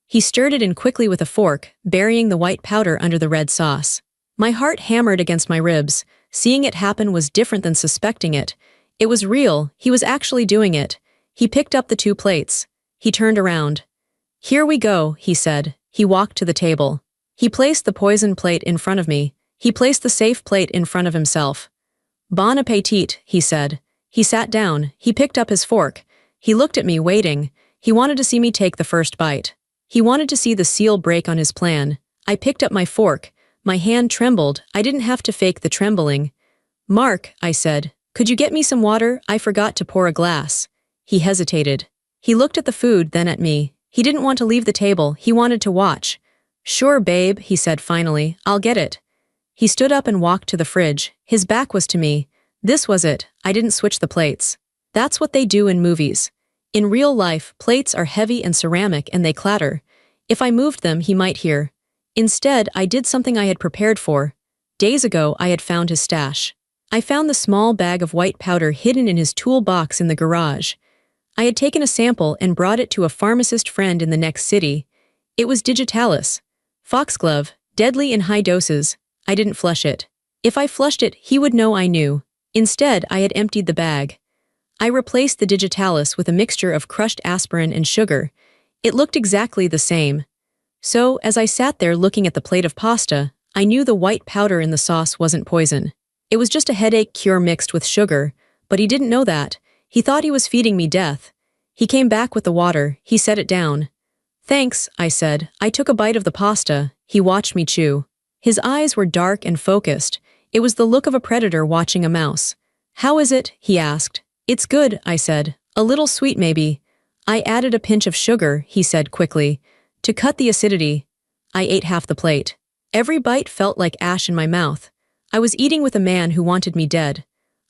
S1: He stirred it in quickly with a fork, burying the white powder under the red sauce. My heart hammered against my ribs. Seeing it happen was different than suspecting it. It was real. He was actually doing it. He picked up the 2 plates. He turned around. Here we go, he said. He walked to the table. He placed the poison plate in front of me. He placed the safe plate in front of himself. Bon appetit, he said. He sat down. He picked up his fork. He looked at me, waiting. He wanted to see me take the first bite. He wanted to see the seal break on his plan. I picked up my fork. My hand trembled. I didn't have to fake the trembling. Mark, I said, could you get me some water? I forgot to pour a glass. He hesitated. He looked at the food, then at me. He didn't want to leave the table. He wanted to watch. Sure, babe, he said finally. I'll get it. He stood up and walked to the fridge. His back was to me. This was it. I didn't switch the plates. That's what they do in movies. In real life, plates are heavy and ceramic and they clatter. If I moved them, he might hear. Instead, I did something I had prepared for. Days ago, I had found his stash. I found the small bag of white powder hidden in his toolbox in the garage. I had taken a sample and brought it to a pharmacist friend in the next city. It was digitalis. Foxglove, deadly in high doses. I didn't flush it. If I flushed it, he would know I knew. Instead, I had emptied the bag. I replaced the digitalis with a mixture of crushed aspirin and sugar. It looked exactly the same. So, as I sat there looking at the plate of pasta, I knew the white powder in the sauce wasn't poison. It was just a headache cure mixed with sugar, but he didn't know that. He thought he was feeding me death. He came back with the water. He set it down. Thanks, I said. I took a bite of the pasta. He watched me chew. His eyes were dark and focused. It was the look of a predator watching a mouse. How is it? He asked. It's good, I said. A little sweet maybe. I added a pinch of sugar, he said quickly, to cut the acidity. I ate half the plate. Every bite felt like ash in my mouth. I was eating with a man who wanted me dead.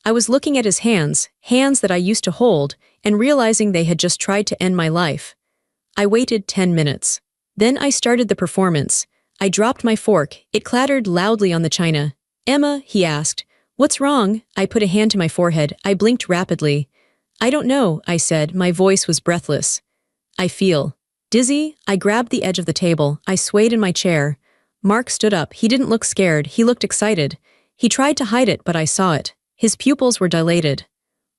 S1: I was looking at his hands, hands that I used to hold, and realizing they had just tried to end my life. I waited 10 minutes. Then I started the performance. I dropped my fork. It clattered loudly on the china. Emma, he asked. What's wrong? I put a hand to my forehead. I blinked rapidly. I don't know, I said. My voice was breathless. I feel dizzy. I grabbed the edge of the table. I swayed in my chair. Mark stood up. He didn't look scared. He looked excited. He tried to hide it, but I saw it. His pupils were dilated.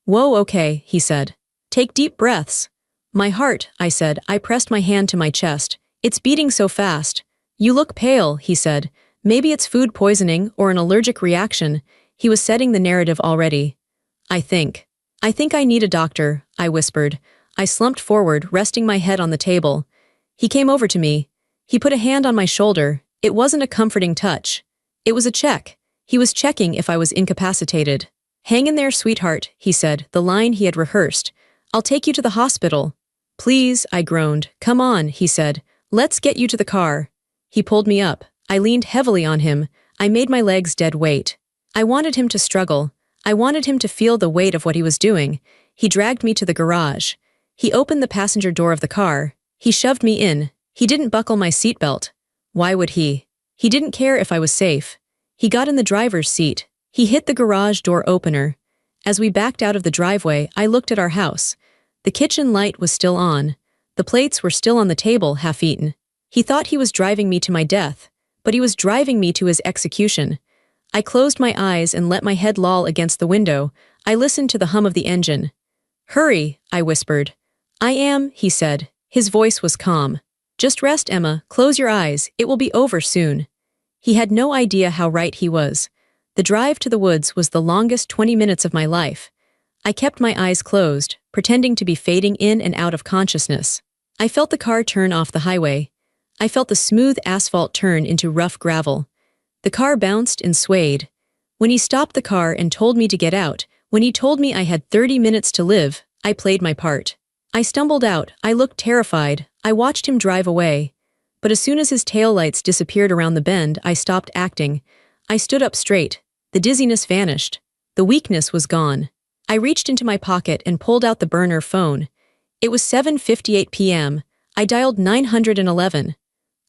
S1: Whoa, okay, he said. Take deep breaths. My heart, I said. I pressed my hand to my chest. It's beating so fast. You look pale, he said. Maybe it's food poisoning or an allergic reaction. He was setting the narrative already. I think I need a doctor, I whispered. I slumped forward, resting my head on the table. He came over to me. He put a hand on my shoulder. It wasn't a comforting touch. It was a check. He was checking if I was incapacitated. Hang in there, sweetheart, he said, the line he had rehearsed. I'll take you to the hospital. Please, I groaned. Come on, he said. Let's get you to the car. He pulled me up. I leaned heavily on him. I made my legs dead weight. I wanted him to struggle. I wanted him to feel the weight of what he was doing. He dragged me to the garage. He opened the passenger door of the car. He shoved me in. He didn't buckle my seatbelt. Why would he? He didn't care if I was safe. He got in the driver's seat. He hit the garage door opener. As we backed out of the driveway, I looked at our house. The kitchen light was still on. The plates were still on the table, half-eaten. He thought he was driving me to my death, but he was driving me to his execution. I closed my eyes and let my head loll against the window. I listened to the hum of the engine. Hurry, I whispered. I am, he said. His voice was calm. Just rest, Emma. Close your eyes. It will be over soon. He had no idea how right he was. The drive to the woods was the longest 20 minutes of my life. I kept my eyes closed, pretending to be fading in and out of consciousness. I felt the car turn off the highway. I felt the smooth asphalt turn into rough gravel. The car bounced and swayed. When he stopped the car and told me to get out, when he told me I had 30 minutes to live, I played my part. I stumbled out. I looked terrified. I watched him drive away. But as soon as his taillights disappeared around the bend, I stopped acting. I stood up straight. The dizziness vanished. The weakness was gone. I reached into my pocket and pulled out the burner phone. It was 7:58 p.m. I dialed 911.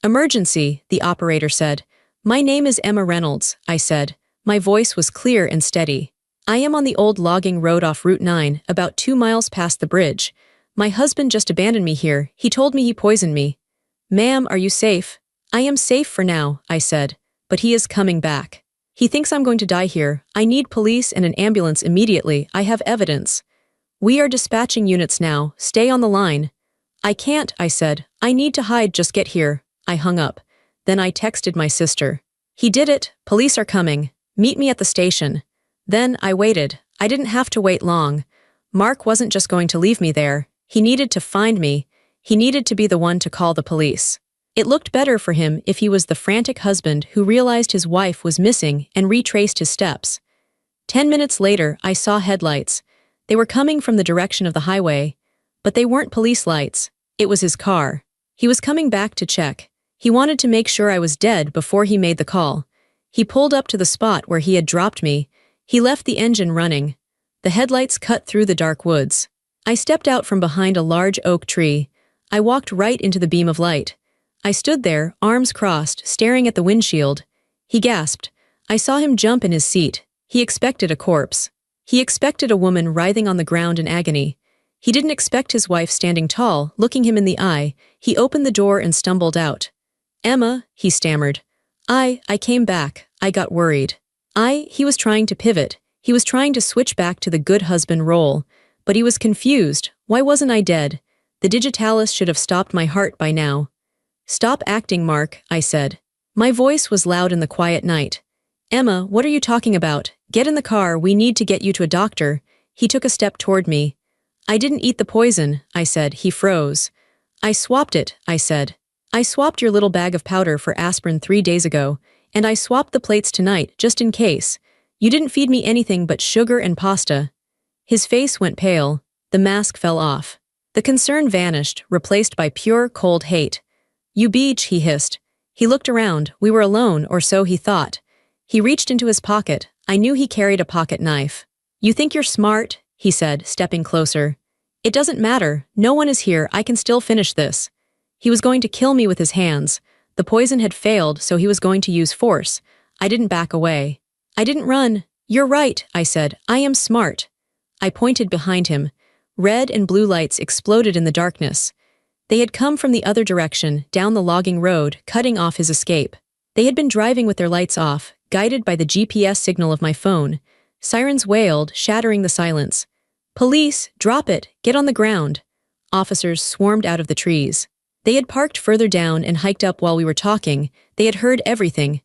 S1: Emergency, the operator said. My name is Emma Reynolds, I said. My voice was clear and steady. I am on the old logging road off Route 9, about 2 miles past the bridge. My husband just abandoned me here. He told me he poisoned me. Ma'am, are you safe? I am safe for now, I said. But he is coming back. He thinks I'm going to die here. I need police and an ambulance immediately. I have evidence. We are dispatching units now. Stay on the line. I can't, I said. I need to hide. Just get here. I hung up. Then I texted my sister. He did it. Police are coming. Meet me at the station. Then I waited. I didn't have to wait long. Mark wasn't just going to leave me there. He needed to find me. He needed to be the one to call the police. It looked better for him if he was the frantic husband who realized his wife was missing and retraced his steps. 10 minutes later, I saw headlights. They were coming from the direction of the highway. But they weren't police lights. It was his car. He was coming back to check. He wanted to make sure I was dead before he made the call. He pulled up to the spot where he had dropped me. He left the engine running. The headlights cut through the dark woods. I stepped out from behind a large oak tree. I walked right into the beam of light. I stood there, arms crossed, staring at the windshield. He gasped. I saw him jump in his seat. He expected a corpse. He expected a woman writhing on the ground in agony. He didn't expect his wife standing tall, looking him in the eye. He opened the door and stumbled out. Emma, he stammered. I came back. I got worried. He was trying to pivot. He was trying to switch back to the good husband role. But he was confused. Why wasn't I dead? The digitalis should have stopped my heart by now. Stop acting, Mark, I said. My voice was loud in the quiet night. Emma, what are you talking about? Get in the car, we need to get you to a doctor. He took a step toward me. I didn't eat the poison, I said. He froze. I swapped it, I said. I swapped your little bag of powder for aspirin 3 days ago, and I swapped the plates tonight, just in case. You didn't feed me anything but sugar and pasta. His face went pale. The mask fell off. The concern vanished, replaced by pure, cold hate. You beach, he hissed. He looked around. We were alone, or so he thought. He reached into his pocket. I knew he carried a pocket knife. You think you're smart? He said, stepping closer. It doesn't matter. No one is here. I can still finish this. He was going to kill me with his hands. The poison had failed, so he was going to use force. I didn't back away. I didn't run. You're right, I said. I am smart. I pointed behind him. Red and blue lights exploded in the darkness. They had come from the other direction, down the logging road, cutting off his escape. They had been driving with their lights off, guided by the GPS signal of my phone. Sirens wailed, shattering the silence. Police, drop it, get on the ground. Officers swarmed out of the trees. They had parked further down and hiked up while we were talking. They had heard everything.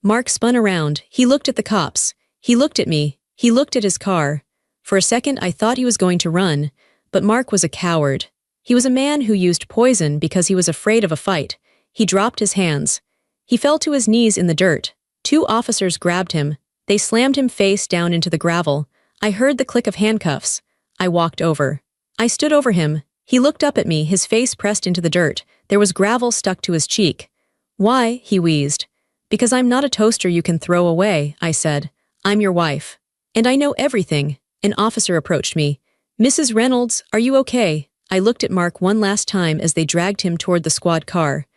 S1: Mark spun around. He looked at the cops. He looked at me. He looked at his car. For a second, I thought he was going to run, but Mark was a coward. He was a man who used poison because he was afraid of a fight. He dropped his hands. He fell to his knees in the dirt. 2 officers grabbed him. They slammed him face down into the gravel. I heard the click of handcuffs. I walked over. I stood over him. He looked up at me, his face pressed into the dirt. There was gravel stuck to his cheek. Why? He wheezed. Because I'm not a toaster you can throw away, I said. I'm your wife. And I know everything. An officer approached me. Mrs. Reynolds, are you okay? I looked at Mark one last time as they dragged him toward the squad car.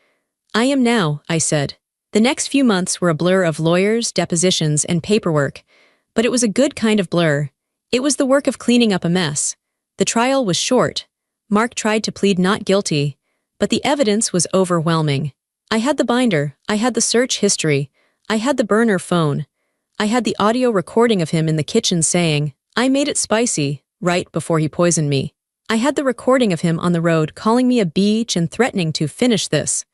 S1: I am now, I said. The next few months were a blur of lawyers, depositions, and paperwork. But it was a good kind of blur. It was the work of cleaning up a mess. The trial was short. Mark tried to plead not guilty, but the evidence was overwhelming. I had the binder, I had the search history, I had the burner phone. I had the audio recording of him in the kitchen saying, I made it spicy, right before he poisoned me. I had the recording of him on the road calling me a beach and threatening to finish this.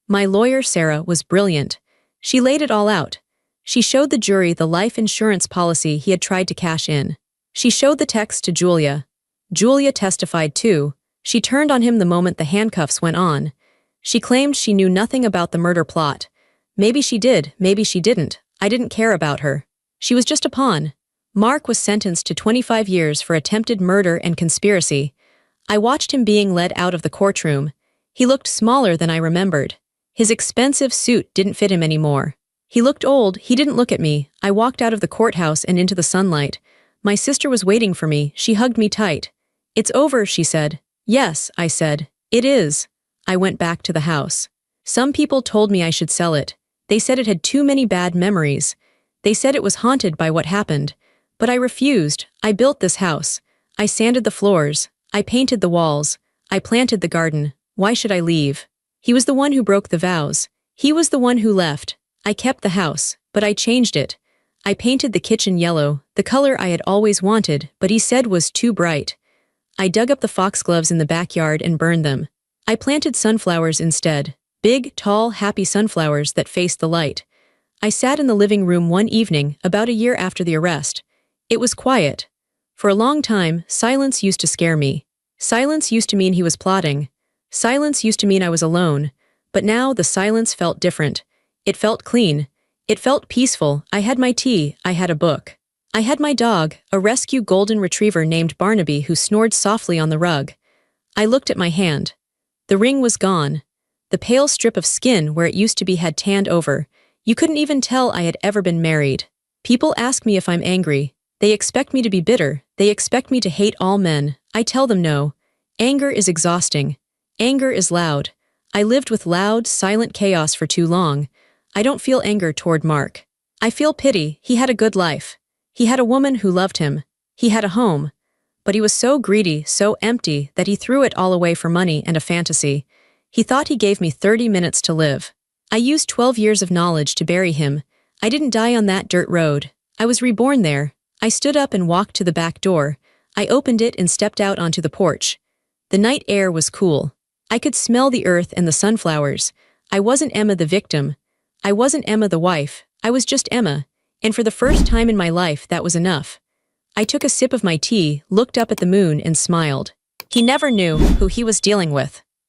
S1: My lawyer, Sarah, was brilliant. She laid it all out. She showed the jury the life insurance policy he had tried to cash in. She showed the text to Julia. Julia testified too. She turned on him the moment the handcuffs went on. She claimed she knew nothing about the murder plot. Maybe she did, maybe she didn't. I didn't care about her. She was just a pawn. Mark was sentenced to 25 years for attempted murder and conspiracy. I watched him being led out of the courtroom. He looked smaller than I remembered. His expensive suit didn't fit him anymore. He looked old. He didn't look at me. I walked out of the courthouse and into the sunlight. My sister was waiting for me. She hugged me tight. It's over, she said. Yes, I said. It is. I went back to the house. Some people told me I should sell it. They said it had too many bad memories. They said it was haunted by what happened. But I refused. I built this house. I sanded the floors. I painted the walls. I planted the garden. Why should I leave? He was the one who broke the vows. He was the one who left. I kept the house, but I changed it. I painted the kitchen yellow, the color I had always wanted, but he said was too bright. I dug up the foxgloves in the backyard and burned them. I planted sunflowers instead. Big, tall, happy sunflowers that faced the light. I sat in the living room one evening, about a year after the arrest. It was quiet. For a long time, silence used to scare me. Silence used to mean he was plotting. Silence used to mean I was alone. But now the silence felt different. It felt clean. It felt peaceful. I had my tea. I had a book. I had my dog, a rescue golden retriever named Barnaby who snored softly on the rug. I looked at my hand. The ring was gone. The pale strip of skin where it used to be had tanned over. You couldn't even tell I had ever been married. People ask me if I'm angry. They expect me to be bitter. They expect me to hate all men. I tell them no. Anger is exhausting. Anger is loud. I lived with loud, silent chaos for too long. I don't feel anger toward Mark. I feel pity. He had a good life. He had a woman who loved him. He had a home. But he was so greedy, so empty, that he threw it all away for money and a fantasy. He thought he gave me 30 minutes to live. I used 12 years of knowledge to bury him. I didn't die on that dirt road. I was reborn there. I stood up and walked to the back door. I opened it and stepped out onto the porch. The night air was cool. I could smell the earth and the sunflowers. I wasn't Emma the victim. I wasn't Emma the wife. I was just Emma. And for the first time in my life, that was enough. I took a sip of my tea, looked up at the moon, and smiled. He never knew who he was dealing with.